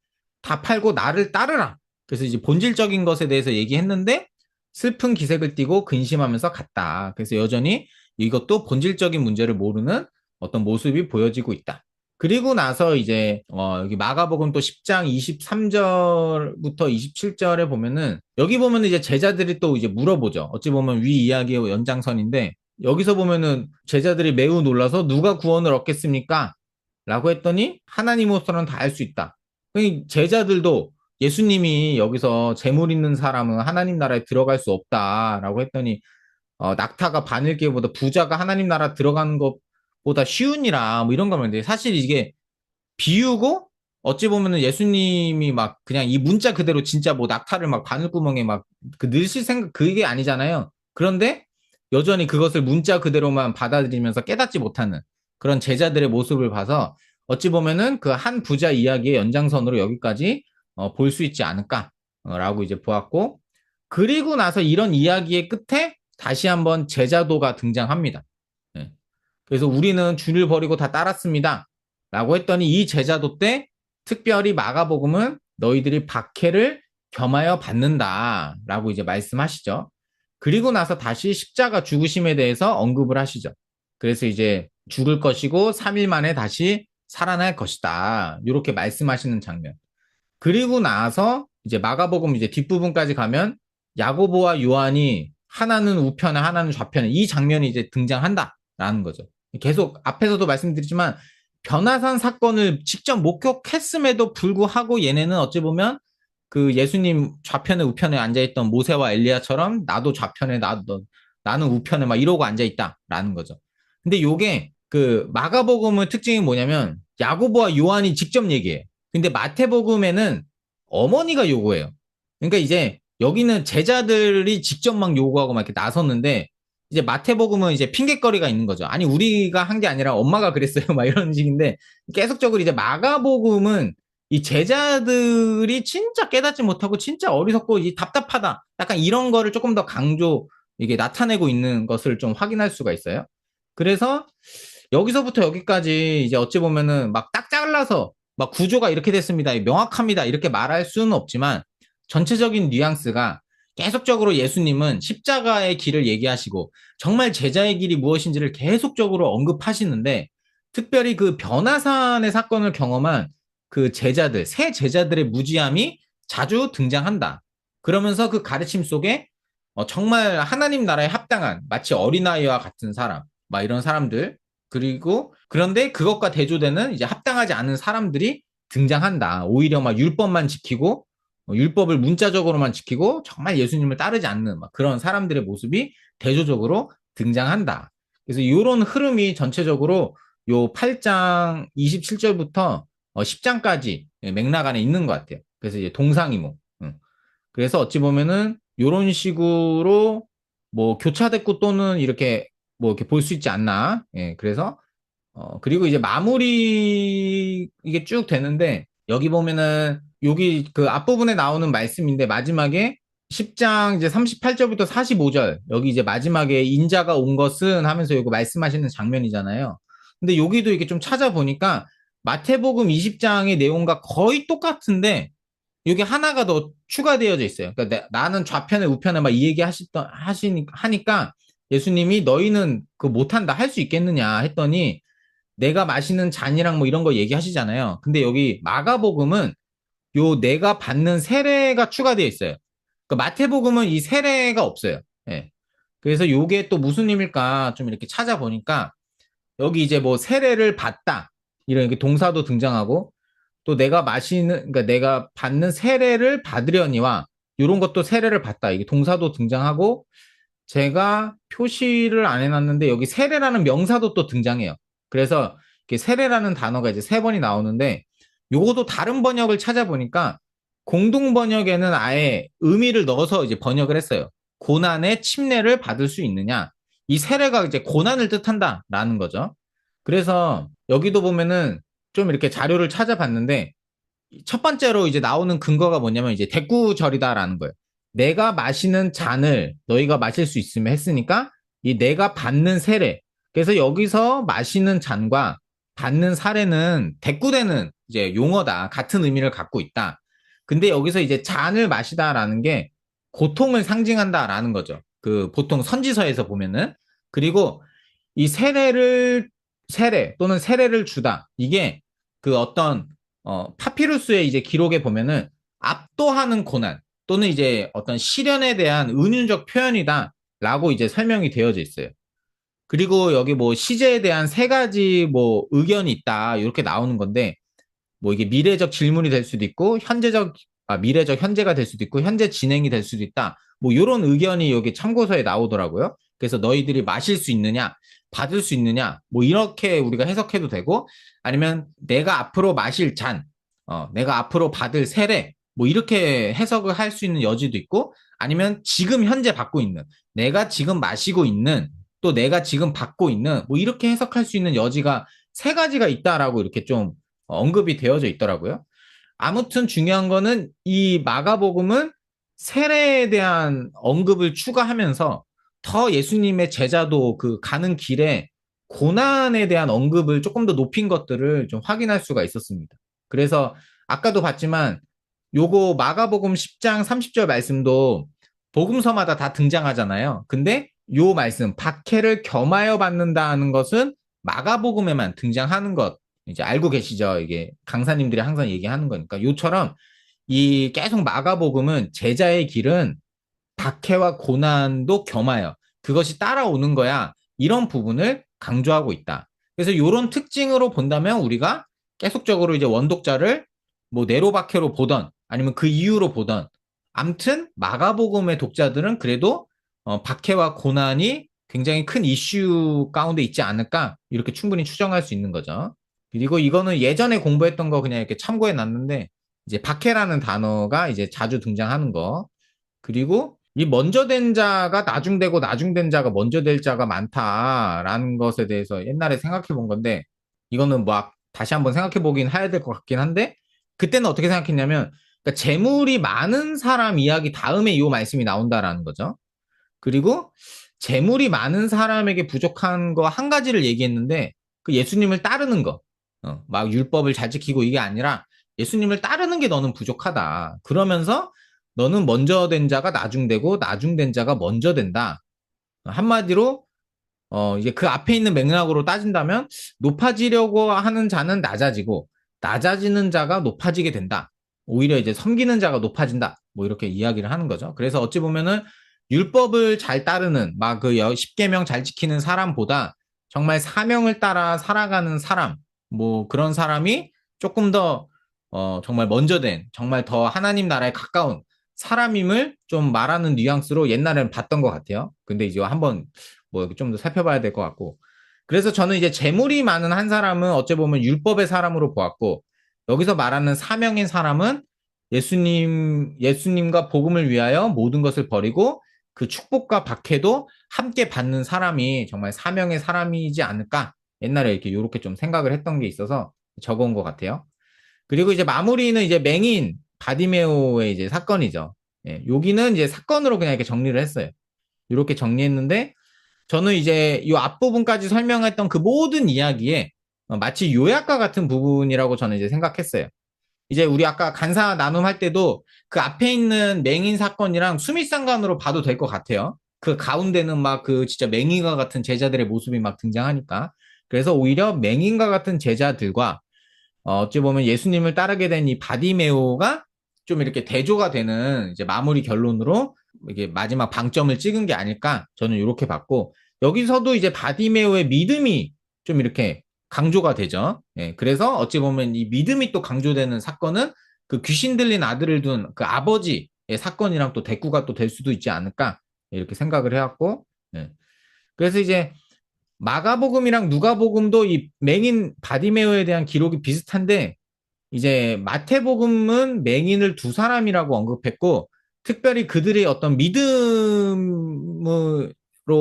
다 팔고 나를 따르라. 그래서 이제 본질적인 것에 대해서 얘기했는데 슬픈 기색을 띠고 근심하면서 갔다. 그래서 여전히 이것도 본질적인 문제를 모르는 어떤 모습이 보여지고 있다. 그리고 나서 이제 여기 마가복음 또 10장 23절부터 27절에 보면은 여기 보면은 이제 제자들이 또 이제 물어보죠. 어찌 보면 위 이야기의 연장선인데 여기서 보면은 제자들이 매우 놀라서 누가 구원을 얻겠습니까? 라고 했더니 하나님으로서는 다 할 수 있다. 제자들도 예수님이 여기서 재물 있는 사람은 하나님 나라에 들어갈 수 없다라고 했더니 낙타가 바늘기보다 부자가 하나님 나라 들어가는 것보다 쉬우니라 뭐 이런 거면 돼. 사실 이게 비유고 어찌 보면은 예수님이 막 그냥 이 문자 그대로 진짜 뭐 낙타를 막 바늘구멍에 막 그 넣으실 생각 그게 아니잖아요. 그런데 여전히 그것을 문자 그대로만 받아들이면서 깨닫지 못하는 그런 제자들의 모습을 봐서 어찌 보면은 그 한 부자 이야기의 연장선으로 여기까지 볼 수 있지 않을까라고 이제 보았고, 그리고 나서 이런 이야기의 끝에 다시 한번 제자도가 등장합니다. 네. 그래서 우리는 주를 버리고 다 따랐습니다. 라고 했더니 이 제자도 때 특별히 마가복음은 너희들이 박해를 겸하여 받는다. 라고 이제 말씀하시죠. 그리고 나서 다시 십자가 죽으심에 대해서 언급을 하시죠. 그래서 이제 죽을 것이고 3일 만에 다시 살아날 것이다. 이렇게 말씀하시는 장면. 그리고 나서 이제 마가복음 이제 뒷부분까지 가면 야고보와 요한이 하나는 우편에 하나는 좌편에 이 장면이 이제 등장한다라는 거죠. 계속 앞에서도 말씀드리지만 변화산 사건을 직접 목격했음에도 불구하고 얘네는 어찌 보면 그 예수님 좌편에 우편에 앉아있던 모세와 엘리야처럼 나도 좌편에 나는 우편에 막 이러고 앉아있다라는 거죠. 근데 요게 그 마가복음의 특징이 뭐냐면 야고보와 요한이 직접 얘기해요. 근데 마태복음에는 어머니가 요구해요. 그러니까 이제 여기는 제자들이 직접 막 요구하고 막 이렇게 나섰는데 이제 마태복음은 이제 핑계거리가 있는 거죠. 아니 우리가 한 게 아니라 엄마가 그랬어요. 막 이런 식인데 계속적으로 이제 마가복음은 이 제자들이 진짜 깨닫지 못하고 진짜 어리석고 이 답답하다. 약간 이런 거를 조금 더 강조 이게 나타내고 있는 것을 좀 확인할 수가 있어요. 그래서 여기서부터 여기까지 이제 어찌 보면은 막 딱 잘라서 막 구조가 이렇게 됐습니다. 명확합니다. 이렇게 말할 수는 없지만 전체적인 뉘앙스가 계속적으로 예수님은 십자가의 길을 얘기하시고 정말 제자의 길이 무엇인지를 계속적으로 언급하시는데 특별히 그 변화산의 사건을 경험한 그 제자들, 새 제자들의 무지함이 자주 등장한다. 그러면서 그 가르침 속에 정말 하나님 나라에 합당한 마치 어린아이와 같은 사람, 막 이런 사람들, 그리고 그런데 그것과 대조되는 이제 합당하지 않은 사람들이 등장한다. 오히려 막 율법만 지키고 율법을 문자적으로만 지키고 정말 예수님을 따르지 않는 막 그런 사람들의 모습이 대조적으로 등장한다. 그래서 이런 흐름이 전체적으로 요 8장 27절부터 10장까지 맥락 안에 있는 것 같아요. 그래서 이제 동상이몽. 그래서 어찌 보면은 이런 식으로 뭐 교차됐고 또는 이렇게 뭐 이렇게 볼 수 있지 않나. 예, 그래서 그리고 이제 마무리 이게 쭉 되는데 여기 보면은 여기 그 앞부분에 나오는 말씀인데 마지막에 10장 이제 38절부터 45절 여기 이제 마지막에 인자가 온 것은 하면서 이거 말씀하시는 장면이잖아요. 근데 여기도 이렇게 좀 찾아보니까 마태복음 20장의 내용과 거의 똑같은데 여기 하나가 더 추가되어져 있어요. 그러니까 나는 좌편에 우편에 막 이 얘기 하니까 예수님이 너희는 그 못한다 할 수 있겠느냐 했더니 내가 마시는 잔이랑 뭐 이런 거 얘기하시잖아요. 근데 여기 마가복음은 요 내가 받는 세례가 추가되어 있어요. 그러니까 마태복음은 이 세례가 없어요. 예. 그래서 요게 또 무슨 의미일까 좀 이렇게 찾아보니까 여기 이제 뭐 세례를 받다 이런 게 동사도 등장하고 또 내가 마시는 그러니까 내가 받는 세례를 받으려니와 이런 것도 세례를 받다 이게 동사도 등장하고 제가 표시를 안 해놨는데 여기 세례라는 명사도 또 등장해요. 그래서 이렇게 세례라는 단어가 이제 세 번이 나오는데 요것도 다른 번역을 찾아보니까 공동 번역에는 아예 의미를 넣어서 이제 번역을 했어요. 고난의 침례를 받을 수 있느냐? 이 세례가 이제 고난을 뜻한다라는 거죠. 그래서 여기도 보면은 좀 이렇게 자료를 찾아봤는데 첫 번째로 이제 나오는 근거가 뭐냐면 이제 대구절이다라는 거예요. 내가 마시는 잔을 너희가 마실 수 있으면 했으니까 이 내가 받는 세례. 그래서 여기서 마시는 잔과 받는 사례는 대꾸되는 이제 용어다. 같은 의미를 갖고 있다. 근데 여기서 이제 잔을 마시다라는 게 고통을 상징한다라는 거죠. 그 보통 선지서에서 보면은 그리고 이 세례 또는 세례를 주다. 이게 그 어떤 파피루스의 이제 기록에 보면은 압도하는 고난 또는 이제 어떤 시련에 대한 은유적 표현이다라고 이제 설명이 되어져 있어요. 그리고 여기 뭐 시제에 대한 세 가지 뭐 의견이 있다 이렇게 나오는 건데 뭐 이게 미래적 질문이 될 수도 있고 미래적 현재가 될 수도 있고 현재 진행이 될 수도 있다. 뭐 이런 의견이 여기 참고서에 나오더라고요. 그래서 너희들이 마실 수 있느냐, 받을 수 있느냐, 뭐 이렇게 우리가 해석해도 되고 아니면 내가 앞으로 마실 잔, 내가 앞으로 받을 세례, 뭐 이렇게 해석을 할 수 있는 여지도 있고 아니면 지금 현재 받고 있는, 내가 지금 마시고 있는 또 내가 지금 받고 있는 뭐 이렇게 해석할 수 있는 여지가 세 가지가 있다라고 이렇게 좀 언급이 되어져 있더라고요. 아무튼 중요한 거는 이 마가복음은 세례에 대한 언급을 추가하면서 더 예수님의 제자도 그 가는 길에 고난에 대한 언급을 조금 더 높인 것들을 좀 확인할 수가 있었습니다. 그래서 아까도 봤지만 요거 마가복음 10장 30절 말씀도 복음서마다 다 등장하잖아요. 근데 요 말씀 박해를 겸하여 받는다는 것은 마가복음에만 등장하는 것 이제 알고 계시죠? 이게 강사님들이 항상 얘기하는 거니까. 요처럼 이 계속 마가복음은 제자의 길은 박해와 고난도 겸하여 그것이 따라오는 거야. 이런 부분을 강조하고 있다. 그래서 이런 특징으로 본다면 우리가 계속적으로 이제 원독자를 뭐 네로박해로 보던 아니면 그 이유로 보던 암튼 마가복음의 독자들은 그래도 박해와 고난이 굉장히 큰 이슈 가운데 있지 않을까 이렇게 충분히 추정할 수 있는 거죠. 그리고 이거는 예전에 공부했던 거 그냥 이렇게 참고해 놨는데 이제 박해라는 단어가 이제 자주 등장하는 거. 그리고 이 먼저 된 자가 나중되고 나중된 자가 먼저 될 자가 많다라는 것에 대해서 옛날에 생각해 본 건데 이거는 뭐 다시 한번 생각해 보긴 해야 될 것 같긴 한데 그때는 어떻게 생각했냐면 그러니까 재물이 많은 사람 이야기 다음에 이 말씀이 나온다라는 거죠. 그리고 재물이 많은 사람에게 부족한 거 한 가지를 얘기했는데 그 예수님을 따르는 거. 막 율법을 잘 지키고 이게 아니라 예수님을 따르는 게 너는 부족하다. 그러면서 너는 먼저 된 자가 나중되고 나중된 자가 먼저 된다. 한마디로 이제 그 앞에 있는 맥락으로 따진다면 높아지려고 하는 자는 낮아지고 낮아지는 자가 높아지게 된다. 오히려 이제 섬기는 자가 높아진다. 뭐 이렇게 이야기를 하는 거죠. 그래서 어찌 보면은 율법을 잘 따르는 막 그 십계명 잘 지키는 사람보다 정말 사명을 따라 살아가는 사람, 뭐 그런 사람이 조금 더 정말 먼저 된 정말 더 하나님 나라에 가까운 사람임을 좀 말하는 뉘앙스로 옛날에는 봤던 것 같아요. 근데 이제 한번 뭐 좀 더 살펴봐야 될 것 같고. 그래서 저는 이제 재물이 많은 한 사람은 어찌 보면 율법의 사람으로 보았고, 여기서 말하는 사명인 사람은 예수님과 복음을 위하여 모든 것을 버리고 그 축복과 박해도 함께 받는 사람이 정말 사명의 사람이지 않을까? 옛날에 이렇게 요렇게 좀 생각을 했던 게 있어서 적어온 것 같아요. 그리고 이제 마무리는 이제 맹인 바디메오의 이제 사건이죠. 예, 여기는 이제 사건으로 그냥 이렇게 정리를 했어요. 이렇게 정리했는데 저는 이제 이 앞부분까지 설명했던 그 모든 이야기에 마치 요약과 같은 부분이라고 저는 이제 생각했어요. 이제 우리 아까 간사 나눔할 때도 그 앞에 있는 맹인 사건이랑 수미상관으로 봐도 될 것 같아요. 그 가운데는 막 그 진짜 맹인과 같은 제자들의 모습이 막 등장하니까. 그래서 오히려 맹인과 같은 제자들과 어찌 보면 예수님을 따르게 된 이 바디메오가 좀 이렇게 대조가 되는 이제 마무리 결론으로 이게 마지막 방점을 찍은 게 아닐까 저는 이렇게 봤고 여기서도 이제 바디메오의 믿음이 좀 이렇게 강조가 되죠. 예, 그래서 어찌 보면 이 믿음이 또 강조되는 사건은 그 귀신 들린 아들을 둔 그 아버지의 사건이랑 또 대꾸가 또 될 수도 있지 않을까 이렇게 생각을 해왔고 예. 그래서 이제 마가복음이랑 누가복음도 이 맹인 바디메오에 대한 기록이 비슷한데 이제 마태복음은 맹인을 두 사람이라고 언급했고 특별히 그들의 어떤 믿음으로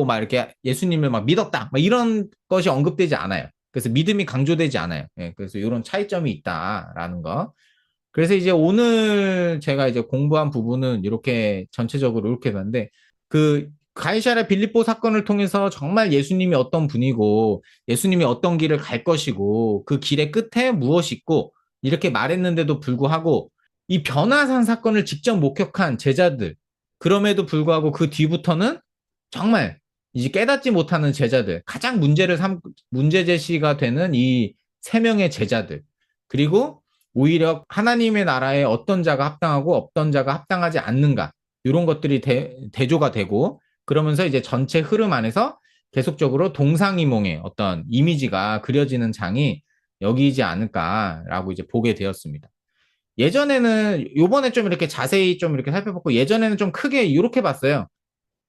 막 이렇게 예수님을 막 믿었다 막 이런 것이 언급되지 않아요. 그래서 믿음이 강조되지 않아요. 예, 그래서 이런 차이점이 있다라는 거. 그래서 이제 오늘 제가 이제 공부한 부분은 이렇게 전체적으로 이렇게 봤는데 그 가이사랴 빌립보 사건을 통해서 정말 예수님이 어떤 분이고 예수님이 어떤 길을 갈 것이고 그 길의 끝에 무엇이 있고 이렇게 말했는데도 불구하고 이 변화산 사건을 직접 목격한 제자들 그럼에도 불구하고 그 뒤부터는 정말 이제 깨닫지 못하는 제자들 가장 문제 제시가 되는 이 세 명의 제자들 그리고 오히려 하나님의 나라에 어떤 자가 합당하고 어떤 자가 합당하지 않는가 이런 것들이 대조가 되고 그러면서 이제 전체 흐름 안에서 계속적으로 동상이몽의 어떤 이미지가 그려지는 장이 여기이지 않을까라고 이제 보게 되었습니다. 예전에는 요번에 좀 이렇게 자세히 좀 이렇게 살펴봤고 예전에는 좀 크게 이렇게 봤어요.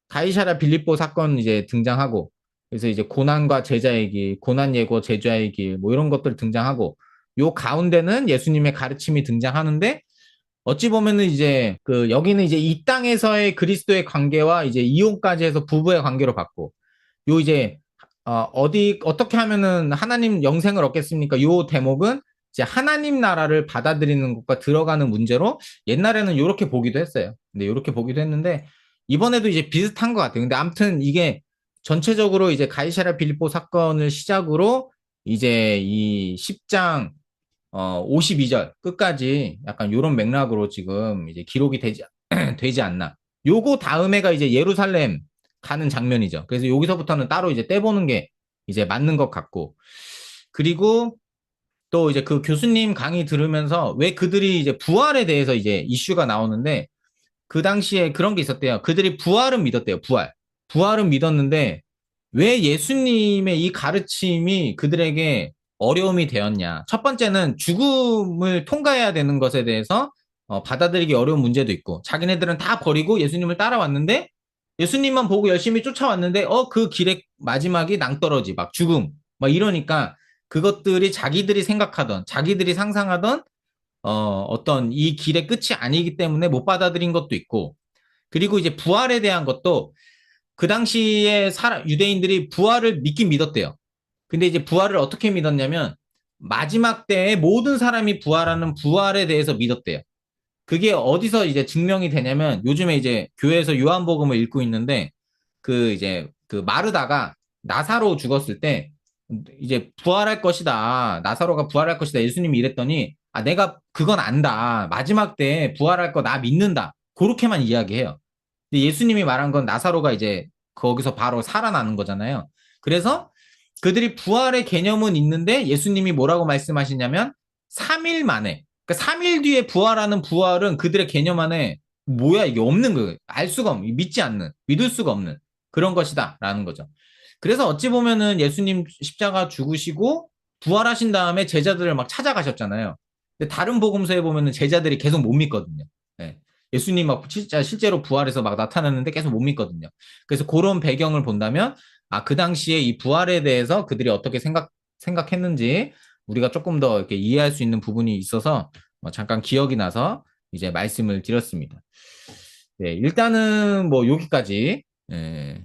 가이사랴 빌립보 사건 이제 등장하고 그래서 이제 고난과 제자의 길, 고난 예고 제자의 길 뭐 이런 것들 등장하고 요 가운데는 예수님의 가르침이 등장하는데 어찌 보면은 이제 그 여기는 이제 이 땅에서의 그리스도의 관계와 이제 이혼까지 해서 부부의 관계로 봤고 요 이제 어디 어떻게 하면은 하나님 영생을 얻겠습니까? 요 대목은 이제 하나님 나라를 받아들이는 것과 들어가는 문제로 옛날에는 이렇게 보기도 했어요. 근데 이렇게 보기도 했는데 이번에도 이제 비슷한 것 같아요. 근데 아무튼 이게 전체적으로 이제 가이사랴 빌립보 사건을 시작으로 이제 이 10장 52절 끝까지 약간 요런 맥락으로 지금 이제 기록이 되지 않나. 요거 다음에가 이제 예루살렘 가는 장면이죠. 그래서 여기서부터는 따로 이제 떼보는 게 이제 맞는 것 같고. 그리고 또 이제 그 교수님 강의 들으면서 왜 그들이 이제 부활에 대해서 이제 이슈가 나오는데 그 당시에 그런 게 있었대요. 그들이 부활은 믿었대요. 부활. 부활은 믿었는데 왜 예수님의 이 가르침이 그들에게 어려움이 되었냐. 첫 번째는 죽음을 통과해야 되는 것에 대해서 받아들이기 어려운 문제도 있고 자기네들은 다 버리고 예수님을 따라왔는데 예수님만 보고 열심히 쫓아왔는데 그 길의 마지막이 낭떠러지 막 죽음 막 이러니까 그것들이 자기들이 생각하던 자기들이 상상하던 어떤 이 길의 끝이 아니기 때문에 못 받아들인 것도 있고 그리고 이제 부활에 대한 것도 그 당시에 유대인들이 부활을 믿긴 믿었대요. 근데 이제 부활을 어떻게 믿었냐면 마지막 때에 모든 사람이 부활하는 부활에 대해서 믿었대요. 그게 어디서 이제 증명이 되냐면 요즘에 이제 교회에서 요한복음을 읽고 있는데 그 이제 그 마르다가 나사로 죽었을 때 이제 부활할 것이다. 나사로가 부활할 것이다. 예수님이 이랬더니 아 내가 그건 안다. 마지막 때 부활할 거 나 믿는다. 그렇게만 이야기해요. 근데 예수님이 말한 건 나사로가 이제 거기서 바로 살아나는 거잖아요. 그래서 그들이 부활의 개념은 있는데 예수님이 뭐라고 말씀하시냐면 3일 만에 그러니까 3일 뒤에 부활하는 부활은 그들의 개념 안에 뭐야 이게 없는 거예요. 알 수가 없는 믿지 않는 믿을 수가 없는 그런 것이다라는 거죠. 그래서 어찌 보면은 예수님 십자가 죽으시고 부활하신 다음에 제자들을 막 찾아가셨잖아요. 근데 다른 복음서에 보면은 제자들이 계속 못 믿거든요. 예. 예수님 막 진짜 실제로 부활해서 막 나타났는데 계속 못 믿거든요. 그래서 그런 배경을 본다면 아, 그 당시에 이 부활에 대해서 그들이 어떻게 생각했는지 우리가 조금 더 이렇게 이해할 수 있는 부분이 있어서 잠깐 기억이 나서 이제 말씀을 드렸습니다. 네, 일단은 뭐 여기까지 예,